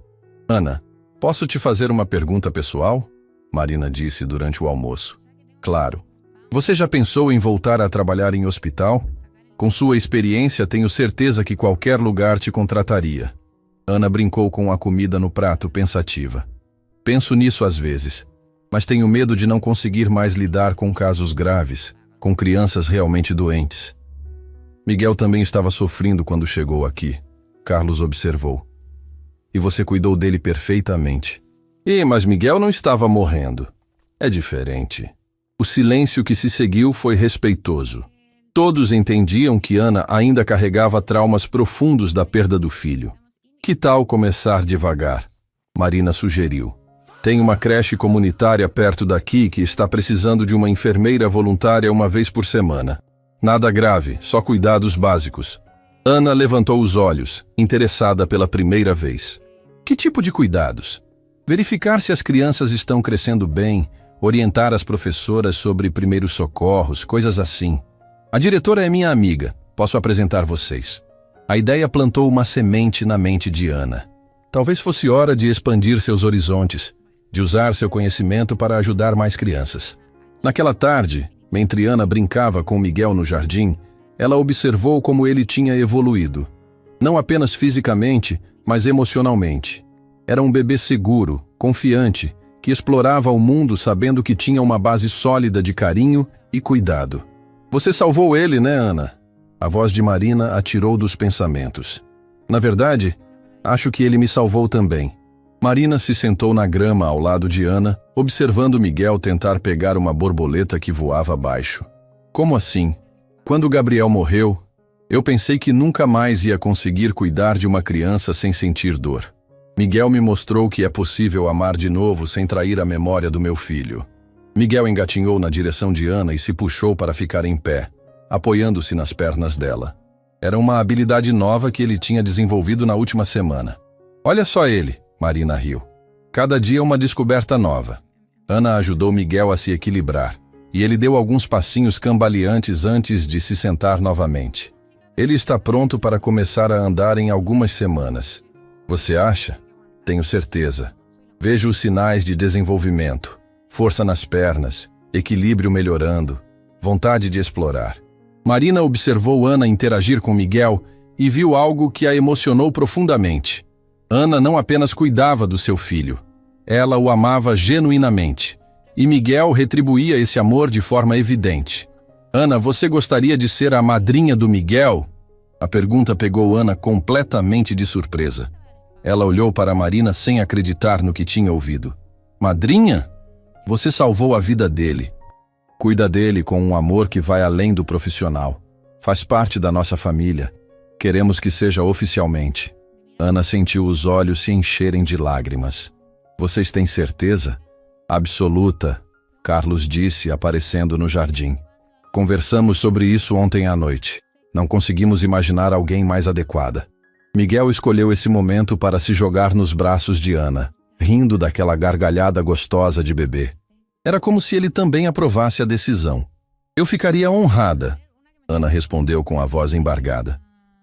Ana, posso te fazer uma pergunta pessoal? Marina disse durante o almoço. Claro. Você já pensou em voltar a trabalhar em hospital? Com sua experiência, tenho certeza que qualquer lugar te contrataria. Ana brincou com a comida no prato, pensativa. Penso nisso às vezes, mas tenho medo de não conseguir mais lidar com casos graves, com crianças realmente doentes. Miguel também estava sofrendo quando chegou aqui, Carlos observou. E você cuidou dele perfeitamente. Mas Miguel não estava morrendo. É diferente. O silêncio que se seguiu foi respeitoso. Todos entendiam que Ana ainda carregava traumas profundos da perda do filho. Que tal começar devagar? Marina sugeriu. Tem uma creche comunitária perto daqui que está precisando de uma enfermeira voluntária 1 vez por semana. Nada grave, só cuidados básicos. Ana levantou os olhos, interessada pela primeira vez. Que tipo de cuidados? Verificar se as crianças estão crescendo bem, orientar as professoras sobre primeiros socorros, coisas assim. A diretora é minha amiga, posso apresentar vocês. A ideia plantou uma semente na mente de Ana. Talvez fosse hora de expandir seus horizontes, de usar seu conhecimento para ajudar mais crianças. Naquela tarde, mentre Ana brincava com Miguel no jardim, ela observou como ele tinha evoluído. Não apenas fisicamente, mas emocionalmente. Era um bebê seguro, confiante, que explorava o mundo sabendo que tinha uma base sólida de carinho e cuidado. Você salvou ele, né, Ana? A voz de Marina atirou dos pensamentos. Na verdade, acho que ele me salvou também. Marina se sentou na grama ao lado de Ana, observando Miguel tentar pegar uma borboleta que voava abaixo. Como assim? Quando Gabriel morreu, eu pensei que nunca mais ia conseguir cuidar de uma criança sem sentir dor. Miguel me mostrou que é possível amar de novo sem trair a memória do meu filho. Miguel engatinhou na direção de Ana e se puxou para ficar em pé, apoiando-se nas pernas dela. Era uma habilidade nova que ele tinha desenvolvido na última semana. Olha só ele, Marina riu. Cada dia uma descoberta nova. Ana ajudou Miguel a se equilibrar, e ele deu alguns passinhos cambaleantes antes de se sentar novamente. Ele está pronto para começar a andar em algumas semanas. Você acha? Tenho certeza. Vejo os sinais de desenvolvimento. Força nas pernas, equilíbrio melhorando, vontade de explorar. Marina observou Ana interagir com Miguel e viu algo que a emocionou profundamente. Ana não apenas cuidava do seu filho, ela o amava genuinamente. E Miguel retribuía esse amor de forma evidente. Ana, você gostaria de ser a madrinha do Miguel? A pergunta pegou Ana completamente de surpresa. Ela olhou para Marina sem acreditar no que tinha ouvido. Madrinha? Você salvou a vida dele. Cuida dele com um amor que vai além do profissional. Faz parte da nossa família. Queremos que seja oficialmente. Ana sentiu os olhos se encherem de lágrimas. Vocês têm certeza? Absoluta, Carlos disse, aparecendo no jardim. Conversamos sobre isso ontem à noite. Não conseguimos imaginar alguém mais adequada. Miguel escolheu esse momento para se jogar nos braços de Ana, rindo daquela gargalhada gostosa de bebê. Era como se ele também aprovasse a decisão. Eu ficaria honrada, Ana respondeu com a voz embargada.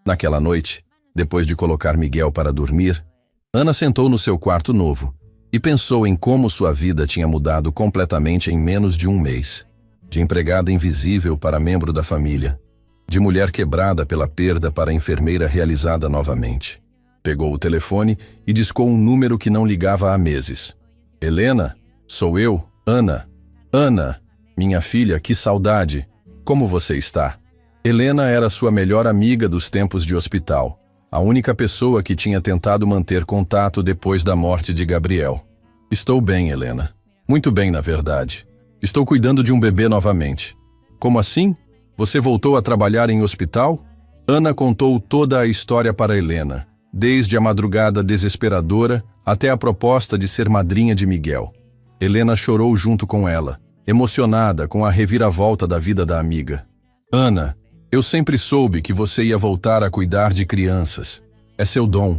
Naquela noite, depois de colocar Miguel para dormir, Ana sentou no seu quarto novo e pensou em como sua vida tinha mudado completamente em menos de um mês. De empregada invisível para membro da família, de mulher quebrada pela perda para enfermeira realizada novamente. Pegou o telefone e discou um número que não ligava há meses. Helena? Sou eu, Ana. Ana, minha filha, que saudade! Como você está? Helena era sua melhor amiga dos tempos de hospital, a única pessoa que tinha tentado manter contato depois da morte de Gabriel. Estou bem, Helena. Muito bem, na verdade. Estou cuidando de um bebê novamente. Como assim? Você voltou a trabalhar em hospital? Ana contou toda a história para Helena, desde a madrugada desesperadora até a proposta de ser madrinha de Miguel. Helena chorou junto com ela, emocionada com a reviravolta da vida da amiga. Ana, eu sempre soube que você ia voltar a cuidar de crianças. É seu dom.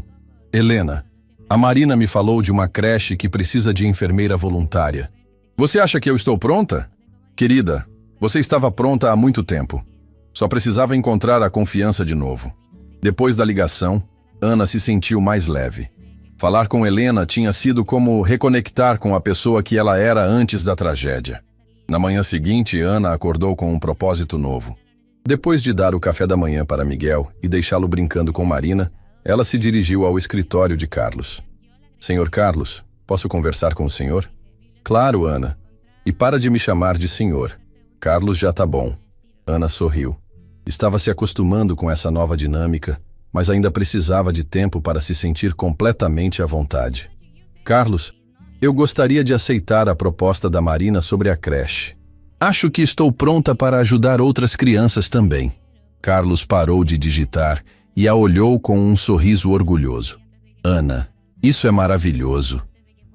Helena, a Marina me falou de uma creche que precisa de enfermeira voluntária. Você acha que eu estou pronta? Querida, você estava pronta há muito tempo. Só precisava encontrar a confiança de novo. Depois da ligação, Ana se sentiu mais leve. Falar com Helena tinha sido como reconectar com a pessoa que ela era antes da tragédia. Na manhã seguinte, Ana acordou com um propósito novo. Depois de dar o café da manhã para Miguel e deixá-lo brincando com Marina, ela se dirigiu ao escritório de Carlos. Senhor Carlos, posso conversar com o senhor? Claro, Ana. E para de me chamar de senhor. Carlos já tá bom. Ana sorriu. Estava se acostumando com essa nova dinâmica, mas ainda precisava de tempo para se sentir completamente à vontade. Carlos, eu gostaria de aceitar a proposta da Marina sobre a creche. Acho que estou pronta para ajudar outras crianças também. Carlos parou de digitar e a olhou com um sorriso orgulhoso. Ana, isso é maravilhoso.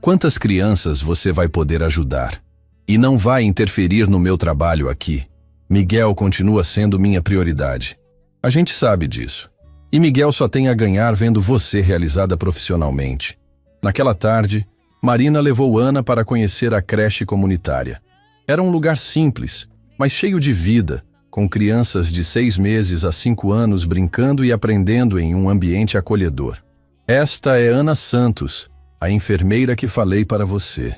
Quantas crianças você vai poder ajudar? E não vai interferir no meu trabalho aqui. Miguel continua sendo minha prioridade. A gente sabe disso. E Miguel só tem a ganhar vendo você realizada profissionalmente. Naquela tarde, Marina levou Ana para conhecer a creche comunitária. Era um lugar simples, mas cheio de vida, com crianças de 6 meses a 5 anos brincando e aprendendo em um ambiente acolhedor. Esta é Ana Santos, a enfermeira que falei para você,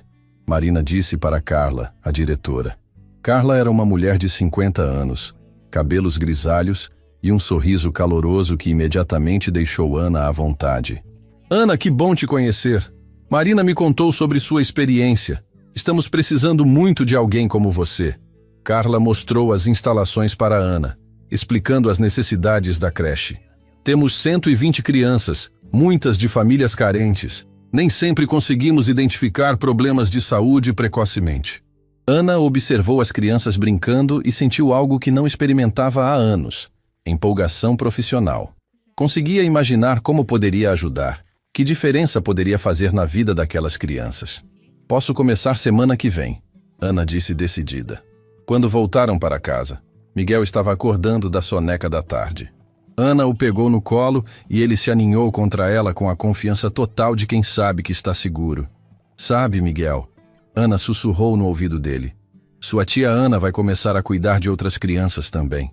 Marina disse para Carla, a diretora. Carla era uma mulher de 50 anos, cabelos grisalhos e um sorriso caloroso que imediatamente deixou Ana à vontade. Ana, que bom te conhecer. Marina me contou sobre sua experiência. Estamos precisando muito de alguém como você. Carla mostrou as instalações para Ana, explicando as necessidades da creche. Temos 120 crianças, muitas de famílias carentes. Nem sempre conseguimos identificar problemas de saúde precocemente. Ana observou as crianças brincando e sentiu algo que não experimentava há anos: empolgação profissional. Conseguia imaginar como poderia ajudar, que diferença poderia fazer na vida daquelas crianças. Posso começar semana que vem, Ana disse decidida. Quando voltaram para casa, Miguel estava acordando da soneca da tarde. Ana o pegou no colo e ele se aninhou contra ela com a confiança total de quem sabe que está seguro. Sabe, Miguel, Ana sussurrou no ouvido dele. Sua tia Ana vai começar a cuidar de outras crianças também.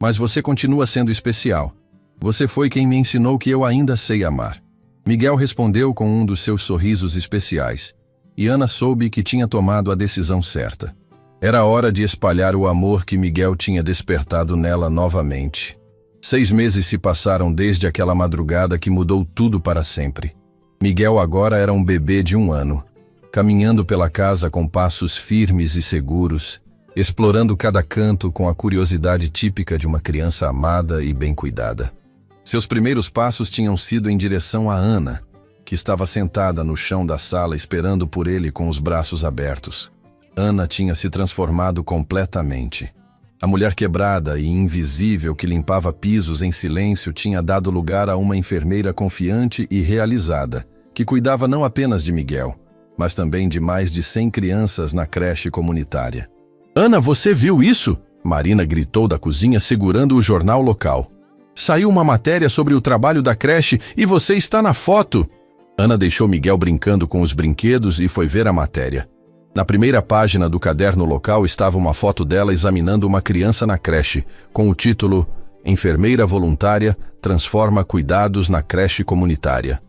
Mas você continua sendo especial. Você foi quem me ensinou que eu ainda sei amar. Miguel respondeu com um dos seus sorrisos especiais. E Ana soube que tinha tomado a decisão certa. Era hora de espalhar o amor que Miguel tinha despertado nela novamente. 6 meses se passaram desde aquela madrugada que mudou tudo para sempre. Miguel agora era um bebê de 1 ano, caminhando pela casa com passos firmes e seguros, explorando cada canto com a curiosidade típica de uma criança amada e bem cuidada. Seus primeiros passos tinham sido em direção a Ana, que estava sentada no chão da sala esperando por ele com os braços abertos. Ana tinha se transformado completamente. A mulher quebrada e invisível que limpava pisos em silêncio tinha dado lugar a uma enfermeira confiante e realizada, que cuidava não apenas de Miguel, mas também de mais de 100 crianças na creche comunitária. Ana, você viu isso? Marina gritou da cozinha segurando o jornal local. Saiu uma matéria sobre o trabalho da creche e você está na foto. Ana deixou Miguel brincando com os brinquedos e foi ver a matéria. Na primeira página do caderno local estava uma foto dela examinando uma criança na creche, com o título Enfermeira Voluntária Transforma Cuidados na Creche Comunitária.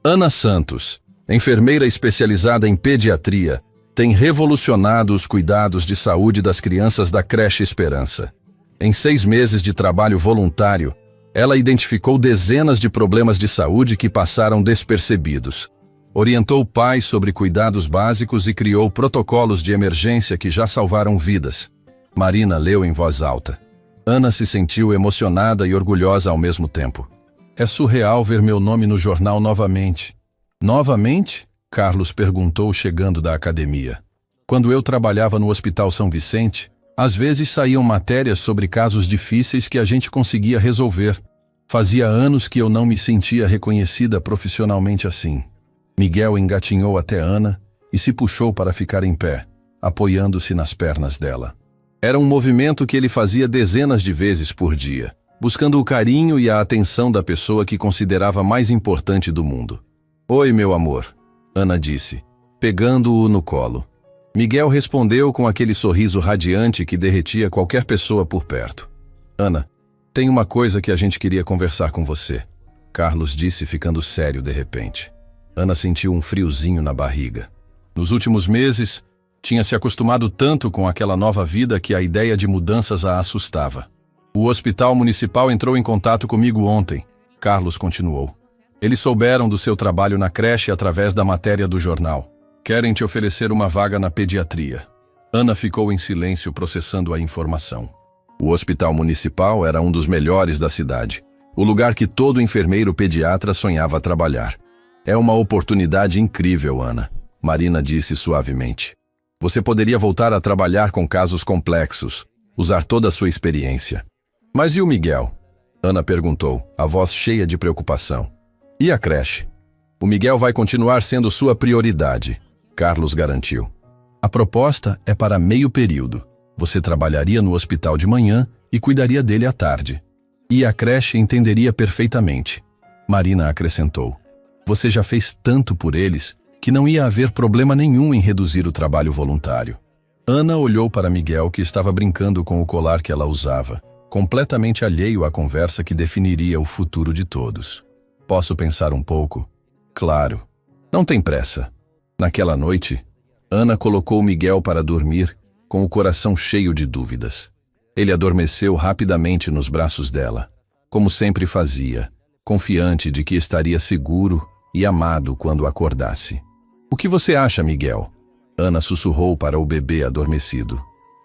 Ana Santos, enfermeira especializada em pediatria, tem revolucionado os cuidados de saúde das crianças da Creche Esperança. Em 6 meses de trabalho voluntário, ela identificou dezenas de problemas de saúde que passaram despercebidos. Orientou pais sobre cuidados básicos e criou protocolos de emergência que já salvaram vidas. Marina leu em voz alta. Ana se sentiu emocionada e orgulhosa ao mesmo tempo. É surreal ver meu nome no jornal novamente. Novamente? Carlos perguntou chegando da academia. Quando eu trabalhava no Hospital São Vicente, às vezes saíam matérias sobre casos difíceis que a gente conseguia resolver. Fazia anos que eu não me sentia reconhecida profissionalmente assim. Miguel engatinhou até Ana e se puxou para ficar em pé, apoiando-se nas pernas dela. Era um movimento que ele fazia dezenas de vezes por dia, buscando o carinho e a atenção da pessoa que considerava mais importante do mundo. Oi, meu amor, Ana disse, pegando-o no colo. Miguel respondeu com aquele sorriso radiante que derretia qualquer pessoa por perto. Ana, tem uma coisa que a gente queria conversar com você, Carlos disse ficando sério de repente. Ana sentiu um friozinho na barriga. Nos últimos meses, tinha se acostumado tanto com aquela nova vida que a ideia de mudanças a assustava. O hospital municipal entrou em contato comigo ontem, Carlos continuou. Eles souberam do seu trabalho na creche através da matéria do jornal. Querem te oferecer uma vaga na pediatria. Ana ficou em silêncio processando a informação. O hospital municipal era um dos melhores da cidade, o lugar que todo enfermeiro pediatra sonhava trabalhar. É uma oportunidade incrível, Ana, Marina disse suavemente. Você poderia voltar a trabalhar com casos complexos, usar toda a sua experiência. Mas e o Miguel? Ana perguntou, a voz cheia de preocupação. E a creche? O Miguel vai continuar sendo sua prioridade, Carlos garantiu. A proposta é para meio período. Você trabalharia no hospital de manhã e cuidaria dele à tarde. E a creche entenderia perfeitamente. Marina acrescentou. Você já fez tanto por eles que não ia haver problema nenhum em reduzir o trabalho voluntário. Ana olhou para Miguel, que estava brincando com o colar que ela usava, completamente alheio à conversa que definiria o futuro de todos. Posso pensar um pouco? Claro. Não tem pressa. Naquela noite, Ana colocou Miguel para dormir, com o coração cheio de dúvidas. Ele adormeceu rapidamente nos braços dela, como sempre fazia, confiante de que estaria seguro e amado quando acordasse. O que você acha, Miguel? Ana sussurrou para o bebê adormecido.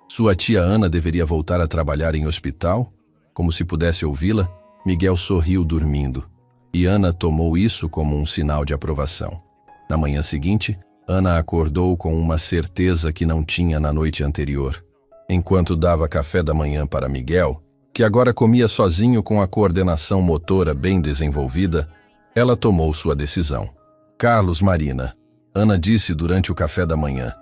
Sua tia Ana deveria voltar a trabalhar em hospital? Como se pudesse ouvi-la, Miguel sorriu dormindo, e Ana tomou isso como um sinal de aprovação. Na manhã seguinte, Ana acordou com uma certeza que não tinha na noite anterior. Enquanto dava café da manhã para Miguel, que agora comia sozinho com a coordenação motora bem desenvolvida, ela tomou sua decisão. Carlos, Marina, Ana disse durante o café da manhã.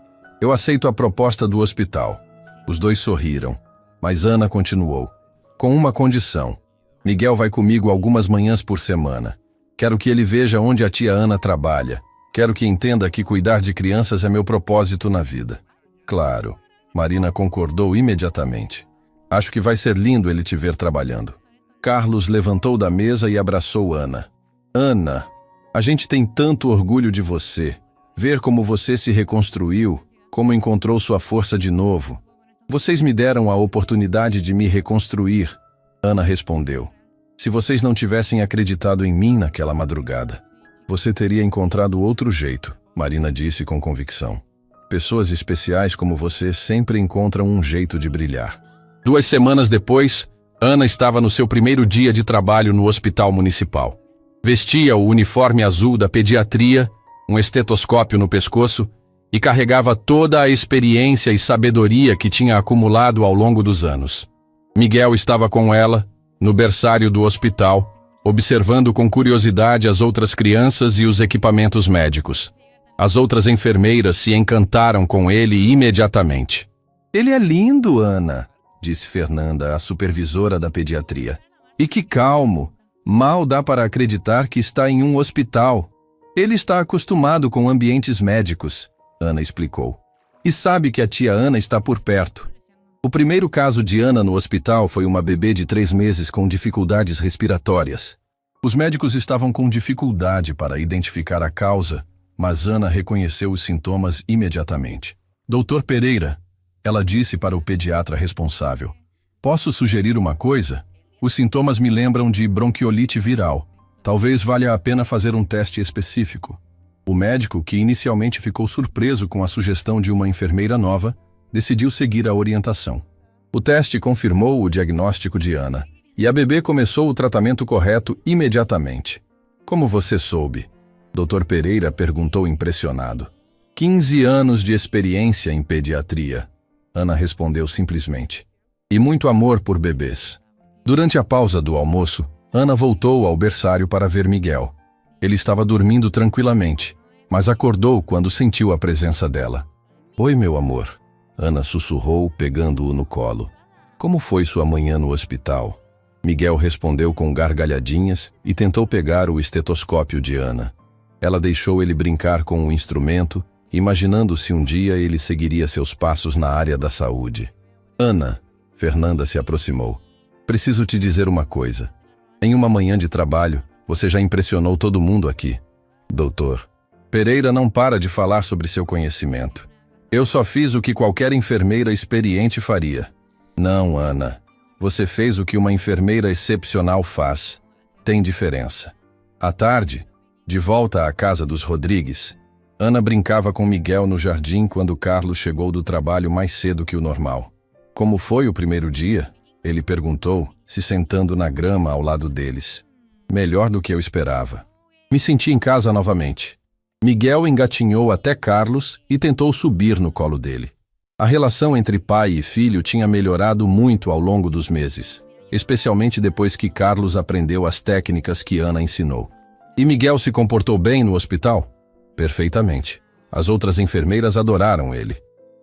Eu aceito a proposta do hospital. Os dois sorriram, mas Ana continuou. Com uma condição. Miguel vai comigo algumas manhãs por semana. Quero que ele veja onde a tia Ana trabalha. Quero que entenda que cuidar de crianças é meu propósito na vida. Claro, Marina concordou imediatamente. Acho que vai ser lindo ele te ver trabalhando. Carlos levantou da mesa e abraçou Ana. Ana, a gente tem tanto orgulho de você. Ver como você se reconstruiu, como encontrou sua força de novo. Vocês me deram a oportunidade de me reconstruir. Ana respondeu. Se vocês não tivessem acreditado em mim naquela madrugada, você teria encontrado outro jeito, Marina disse com convicção. Pessoas especiais como você sempre encontram um jeito de brilhar. 2 semanas depois, Ana estava no seu primeiro dia de trabalho no hospital municipal. Vestia o uniforme azul da pediatria, um estetoscópio no pescoço e carregava toda a experiência e sabedoria que tinha acumulado ao longo dos anos. Miguel estava com ela, no berçário do hospital, observando com curiosidade as outras crianças e os equipamentos médicos. As outras enfermeiras se encantaram com ele imediatamente. Ele é lindo, Ana, disse Fernanda, a supervisora da pediatria. E que calmo! Mal dá para acreditar que está em um hospital. Ele está acostumado com ambientes médicos, Ana explicou. E sabe que a tia Ana está por perto. O primeiro caso de Ana no hospital foi uma bebê de 3 meses com dificuldades respiratórias. Os médicos estavam com dificuldade para identificar a causa, mas Ana reconheceu os sintomas imediatamente. Doutor Pereira, ela disse para o pediatra responsável. Posso sugerir uma coisa? Os sintomas me lembram de bronquiolite viral. Talvez valha a pena fazer um teste específico. O médico, que inicialmente ficou surpreso com a sugestão de uma enfermeira nova, decidiu seguir a orientação. O teste confirmou o diagnóstico de Ana, e a bebê começou o tratamento correto imediatamente. Como você soube? Dr. Pereira perguntou impressionado. 15 anos de experiência em pediatria, Ana respondeu simplesmente. E muito amor por bebês. Durante a pausa do almoço, Ana voltou ao berçário para ver Miguel. Ele estava dormindo tranquilamente, mas acordou quando sentiu a presença dela. Oi, meu amor, Ana sussurrou, pegando-o no colo. Como foi sua manhã no hospital? Miguel respondeu com gargalhadinhas e tentou pegar o estetoscópio de Ana. Ela deixou ele brincar com o instrumento, imaginando se um dia ele seguiria seus passos na área da saúde. Ana, Fernanda se aproximou. Preciso te dizer uma coisa. Em uma manhã de trabalho, você já impressionou todo mundo aqui. Doutor Pereira não para de falar sobre seu conhecimento. Eu só fiz o que qualquer enfermeira experiente faria. Não, Ana. Você fez o que uma enfermeira excepcional faz. Tem diferença. À tarde, de volta à casa dos Rodrigues, Ana brincava com Miguel no jardim quando Carlos chegou do trabalho mais cedo que o normal. Como foi o primeiro dia? Ele perguntou, se sentando na grama ao lado deles. Melhor do que eu esperava. Me senti em casa novamente. Miguel engatinhou até Carlos e tentou subir no colo dele. A relação entre pai e filho tinha melhorado muito ao longo dos meses, especialmente depois que Carlos aprendeu as técnicas que Ana ensinou. E Miguel se comportou bem no hospital? Perfeitamente. As outras enfermeiras adoraram ele.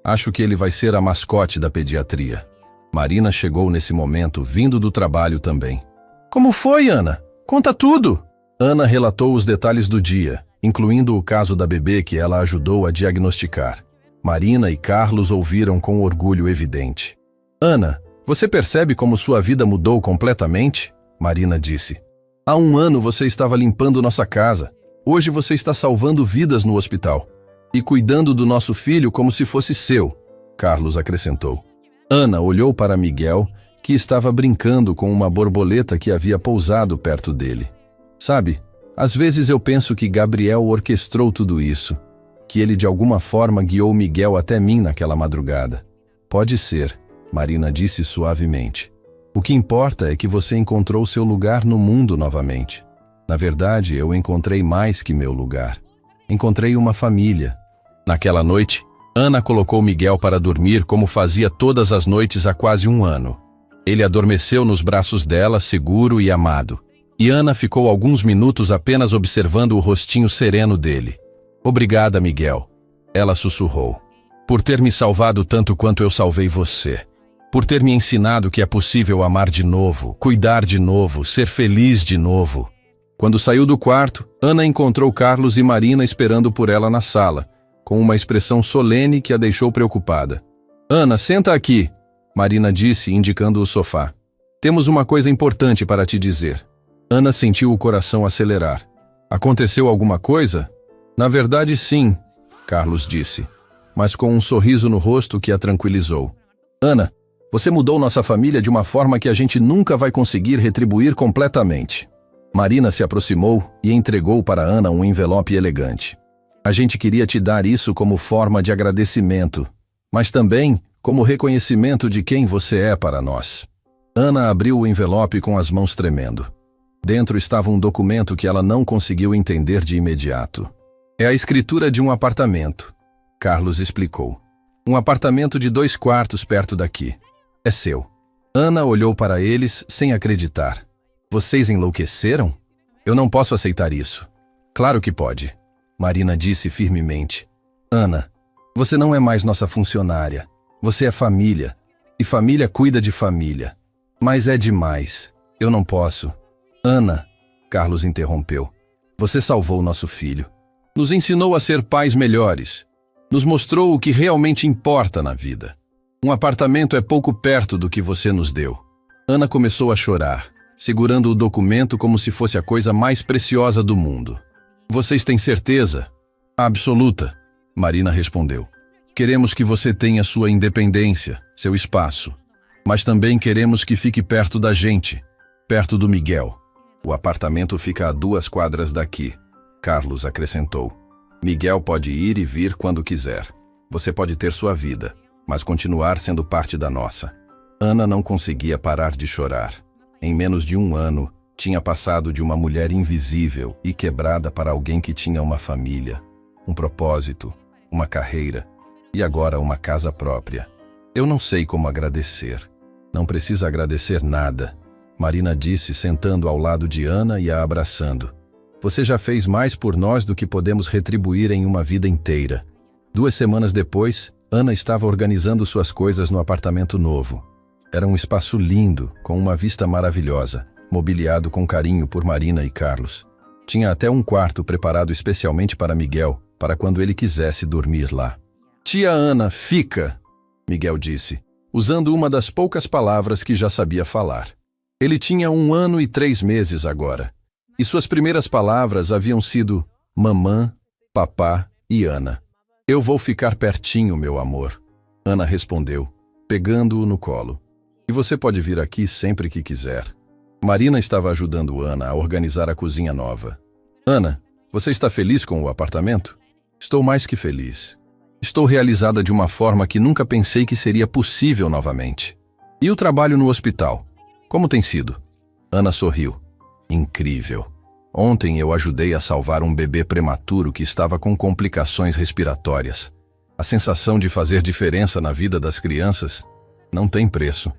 Acho que ele vai ser a mascote da pediatria. Marina chegou nesse momento, vindo do trabalho também. Como foi, Ana? Conta tudo! Ana relatou os detalhes do dia, incluindo o caso da bebê que ela ajudou a diagnosticar. Marina e Carlos ouviram com orgulho evidente. Ana, você percebe como sua vida mudou completamente? Marina disse. Há 1 ano você estava limpando nossa casa. Hoje você está salvando vidas no hospital. E cuidando do nosso filho como se fosse seu, Carlos acrescentou. Ana olhou para Miguel, que estava brincando com uma borboleta que havia pousado perto dele. Sabe, às vezes eu penso que Gabriel orquestrou tudo isso, que ele de alguma forma guiou Miguel até mim naquela madrugada. Pode ser, Marina disse suavemente. O que importa é que você encontrou seu lugar no mundo novamente. Na verdade, eu encontrei mais que meu lugar. Encontrei uma família. Naquela noite, Ana colocou Miguel para dormir como fazia todas as noites há quase 1 ano. Ele adormeceu nos braços dela, seguro e amado. E Ana ficou alguns minutos apenas observando o rostinho sereno dele. Obrigada, Miguel, ela sussurrou. Por ter me salvado tanto quanto eu salvei você. Por ter me ensinado que é possível amar de novo, cuidar de novo, ser feliz de novo. Quando saiu do quarto, Ana encontrou Carlos e Marina esperando por ela na sala, com uma expressão solene que a deixou preocupada. Ana, senta aqui, Marina disse, indicando o sofá. Temos uma coisa importante para te dizer. Ana sentiu o coração acelerar. Aconteceu alguma coisa? Na verdade, sim, Carlos disse, mas com um sorriso no rosto que a tranquilizou. Ana, você mudou nossa família de uma forma que a gente nunca vai conseguir retribuir completamente. Marina se aproximou e entregou para Ana um envelope elegante. A gente queria te dar isso como forma de agradecimento, mas também como reconhecimento de quem você é para nós. Ana abriu o envelope com as mãos tremendo. Dentro estava um documento que ela não conseguiu entender de imediato. É a escritura de um apartamento, Carlos explicou. Um apartamento de 2 quartos perto daqui. É seu. Ana olhou para eles sem acreditar. Vocês enlouqueceram? Eu não posso aceitar isso. Claro que pode, Marina disse firmemente. Ana, você não é mais nossa funcionária. Você é família. E família cuida de família. Mas é demais. Eu não posso. Ana, Carlos interrompeu. Você salvou nosso filho. Nos ensinou a ser pais melhores. Nos mostrou o que realmente importa na vida. Um apartamento é pouco perto do que você nos deu. Ana começou a chorar, segurando o documento como se fosse a coisa mais preciosa do mundo. Vocês têm certeza? Absoluta, Marina respondeu. Queremos que você tenha sua independência, seu espaço. Mas também queremos que fique perto da gente, perto do Miguel. O apartamento fica a 2 quadras daqui, Carlos acrescentou. Miguel pode ir e vir quando quiser. Você pode ter sua vida, mas continuar sendo parte da nossa. Ana não conseguia parar de chorar. Em menos de um ano, tinha passado de uma mulher invisível e quebrada para alguém que tinha uma família, um propósito, uma carreira e agora uma casa própria. Eu não sei como agradecer. Não precisa agradecer nada, Marina disse sentando ao lado de Ana e a abraçando. Você já fez mais por nós do que podemos retribuir em uma vida inteira. 2 semanas depois, Ana estava organizando suas coisas no apartamento novo. Era um espaço lindo, com uma vista maravilhosa, mobiliado com carinho por Marina e Carlos. Tinha até um quarto preparado especialmente para Miguel, para quando ele quisesse dormir lá. Tia Ana, fica, Miguel disse, usando uma das poucas palavras que já sabia falar. Ele tinha 1 ano e 3 meses agora, e suas primeiras palavras haviam sido mamã, papá e Ana. Eu vou ficar pertinho, meu amor, Ana respondeu, pegando-o no colo. E você pode vir aqui sempre que quiser. Marina estava ajudando Ana a organizar a cozinha nova. Ana, você está feliz com o apartamento? Estou mais que feliz. Estou realizada de uma forma que nunca pensei que seria possível novamente. E o trabalho no hospital? Como tem sido? Ana sorriu. Incrível. Ontem eu ajudei a salvar um bebê prematuro que estava com complicações respiratórias. A sensação de fazer diferença na vida das crianças não tem preço.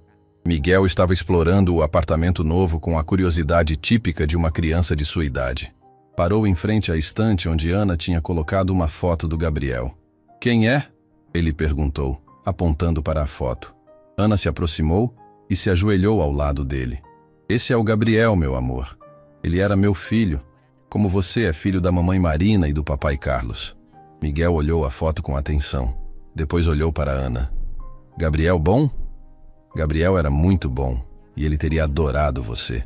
Miguel estava explorando o apartamento novo com a curiosidade típica de uma criança de sua idade. Parou em frente à estante onde Ana tinha colocado uma foto do Gabriel. Quem é? Ele perguntou, apontando para a foto. Ana se aproximou e se ajoelhou ao lado dele. Esse é o Gabriel, meu amor. Ele era meu filho, como você é filho da mamãe Marina e do papai Carlos. Miguel olhou a foto com atenção. Depois olhou para Ana. Gabriel bom? Gabriel era muito bom e ele teria adorado você.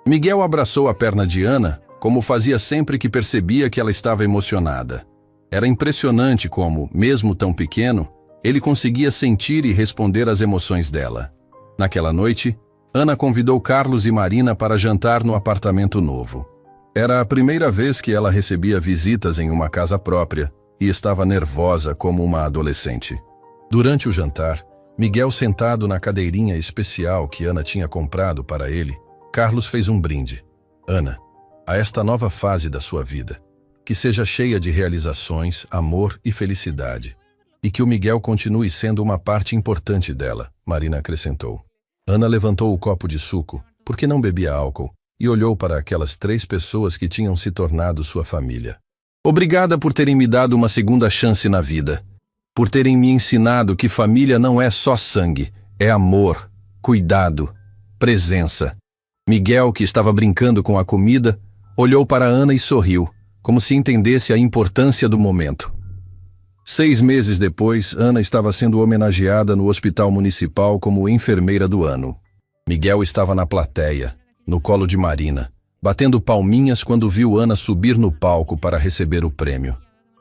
Miguel abraçou a perna de Ana, como fazia sempre que percebia que ela estava emocionada. Era impressionante como, mesmo tão pequeno, ele conseguia sentir e responder às emoções dela. Naquela noite, Ana convidou Carlos e Marina para jantar no apartamento novo. Era a primeira vez que ela recebia visitas em uma casa própria e estava nervosa como uma adolescente. Durante o jantar, Miguel sentado na cadeirinha especial que Ana tinha comprado para ele, Carlos fez um brinde. Ana, a esta nova fase da sua vida, que seja cheia de realizações, amor e felicidade. E que o Miguel continue sendo uma parte importante dela, Marina acrescentou. Ana levantou o copo de suco, porque não bebia álcool, e olhou para aquelas 3 pessoas que tinham se tornado sua família. Obrigada por terem me dado uma segunda chance na vida. Por terem me ensinado que família não é só sangue, é amor, cuidado, presença. Miguel, que estava brincando com a comida, olhou para Ana e sorriu, como se entendesse a importância do momento. 6 meses depois, Ana estava sendo homenageada no Hospital Municipal como enfermeira do ano. Miguel estava na plateia, no colo de Marina, batendo palminhas quando viu Ana subir no palco para receber o prêmio.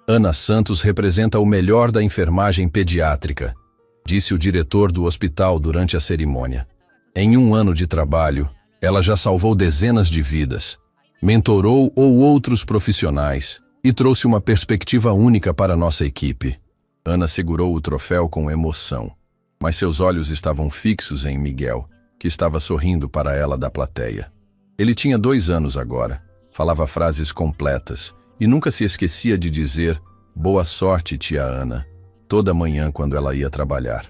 Ana Santos representa o melhor da enfermagem pediátrica, disse o diretor do hospital durante a cerimônia. Em 1 ano de trabalho, ela já salvou dezenas de vidas, mentorou outros profissionais e trouxe uma perspectiva única para nossa equipe. Ana segurou o troféu com emoção, mas seus olhos estavam fixos em Miguel, que estava sorrindo para ela da plateia. Ele tinha 2 anos agora, falava frases completas e nunca se esquecia de dizer "Boa sorte, tia Ana", toda manhã quando ela ia trabalhar.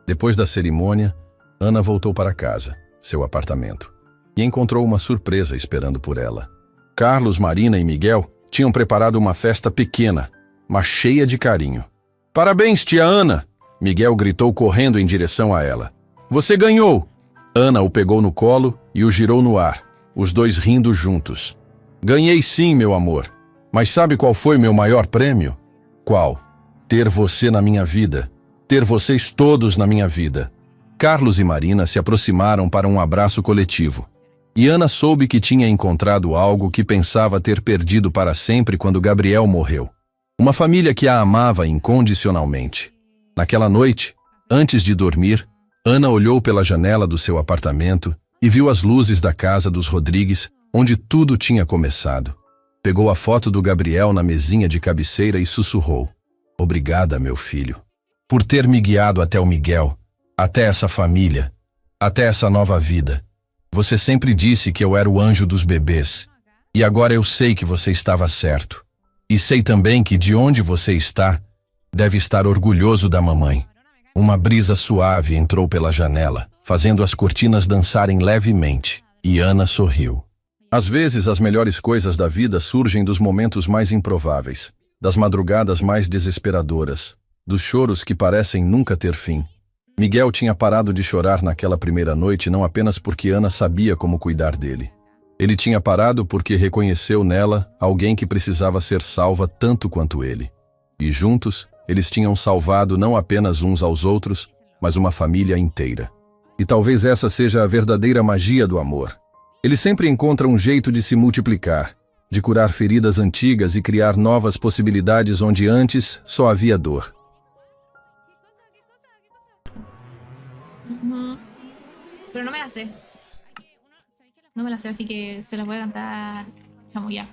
Depois da cerimônia, Ana voltou para casa, seu apartamento, e encontrou uma surpresa esperando por ela. Carlos, Marina e Miguel tinham preparado uma festa pequena, mas cheia de carinho. "Parabéns, tia Ana!" Miguel gritou correndo em direção a ela. "Você ganhou!" Ana o pegou no colo e o girou no ar, os 2 rindo juntos. "Ganhei sim, meu amor. Mas sabe qual foi meu maior prêmio?" "Qual?" "Ter você na minha vida. Ter vocês todos na minha vida." Carlos e Marina se aproximaram para um abraço coletivo. E Ana soube que tinha encontrado algo que pensava ter perdido para sempre quando Gabriel morreu. Uma família que a amava incondicionalmente. Naquela noite, antes de dormir, Ana olhou pela janela do seu apartamento e viu as luzes da casa dos Rodrigues, onde tudo tinha começado. Pegou a foto do Gabriel na mesinha de cabeceira e sussurrou: "Obrigada, meu filho, por ter me guiado até o Miguel, até essa família, até essa nova vida. Você sempre disse que eu era o anjo dos bebês. E agora eu sei que você estava certo. E sei também que de onde você está, deve estar orgulhoso da mamãe." Uma brisa suave entrou pela janela, fazendo as cortinas dançarem levemente, e Ana sorriu. Às vezes, as melhores coisas da vida surgem dos momentos mais improváveis, das madrugadas mais desesperadoras, dos choros que parecem nunca ter fim. Miguel tinha parado de chorar naquela primeira noite não apenas porque Ana sabia como cuidar dele. Ele tinha parado porque reconheceu nela alguém que precisava ser salva tanto quanto ele. E juntos, eles tinham salvado não apenas uns aos outros, mas uma família inteira. E talvez essa seja a verdadeira magia do amor. Ele sempre encontra um jeito de se multiplicar, de curar feridas antigas e criar novas possibilidades onde antes só havia dor. Pero no me la sé. No me la sé, así que se las voy a cantar chamullá.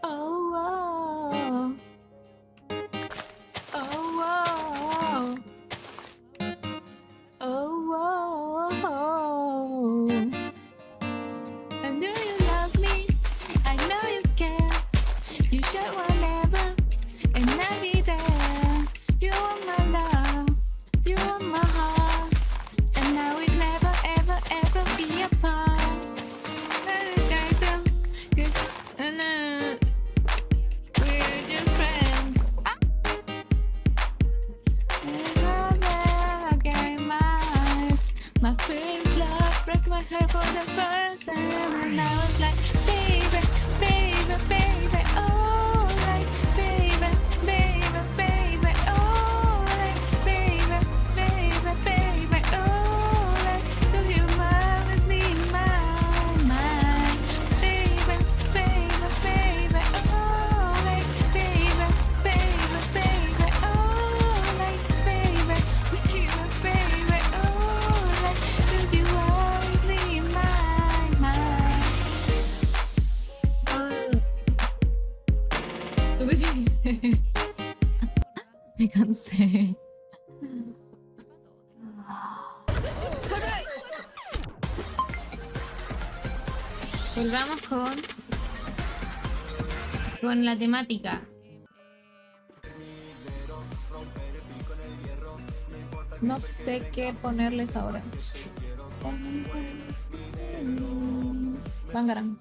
Oh, oh, oh, oh, oh, oh. I know you love me, I know you care. You should whatever, and I'll be there. You are my love, you are my heart, and now we'll never, ever, ever be apart. We're just friends. My first love broke my heart for the first time, and I was like, baby, baby, baby, oh, like, baby, baby, baby, oh, like, baby, baby, baby, oh, like, 'cause you must be mine, baby, baby, baby, oh, like, baby, baby, baby, oh, like, baby, baby, baby, oh, like, 'cause you always be mine. Pues sí. Me cansé. Volvamos con la temática. No sé qué ponerles ahora. Bangarang.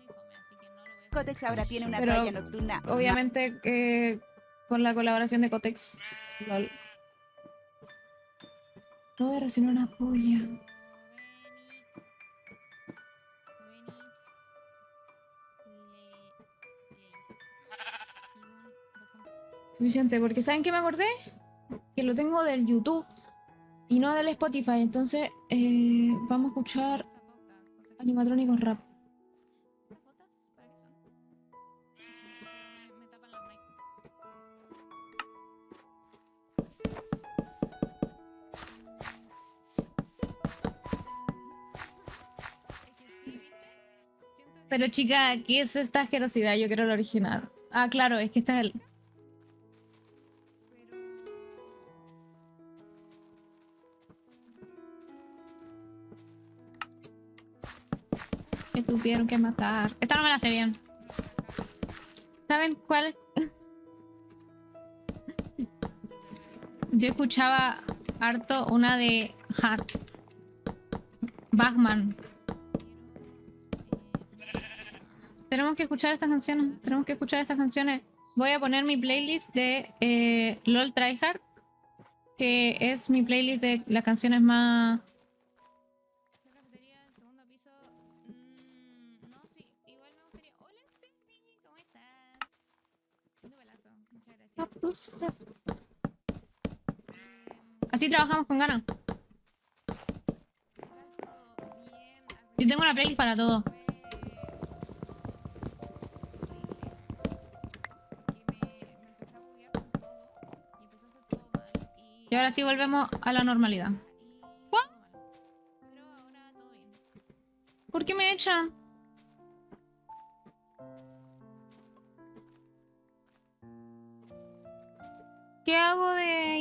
Cotex ahora tiene una Pero, toalla nocturna. Obviamente con la colaboración de Cotex. Lol. No voy a recibir una polla. Suficiente, porque ¿saben qué me acordé? Que lo tengo del YouTube y no del Spotify. Entonces vamos a escuchar animatrónicos rap. Pero chica, ¿qué es esta asquerosidad? Yo quiero el original. Ah, claro, es que este es el... Que tuvieron que matar. Esta no me la sé bien. ¿Saben cuál? Yo escuchaba harto una de Bachman. Tenemos que escuchar estas canciones. Tenemos que escuchar estas canciones. Voy a poner mi playlist de LOL Tryhard, que es mi playlist de las canciones más... Así trabajamos con ganas. Yo tengo una playlist para todo. Y ahora sí volvemos a la normalidad. ¿Cuál? ¿Por qué me echan? ¿Qué hago de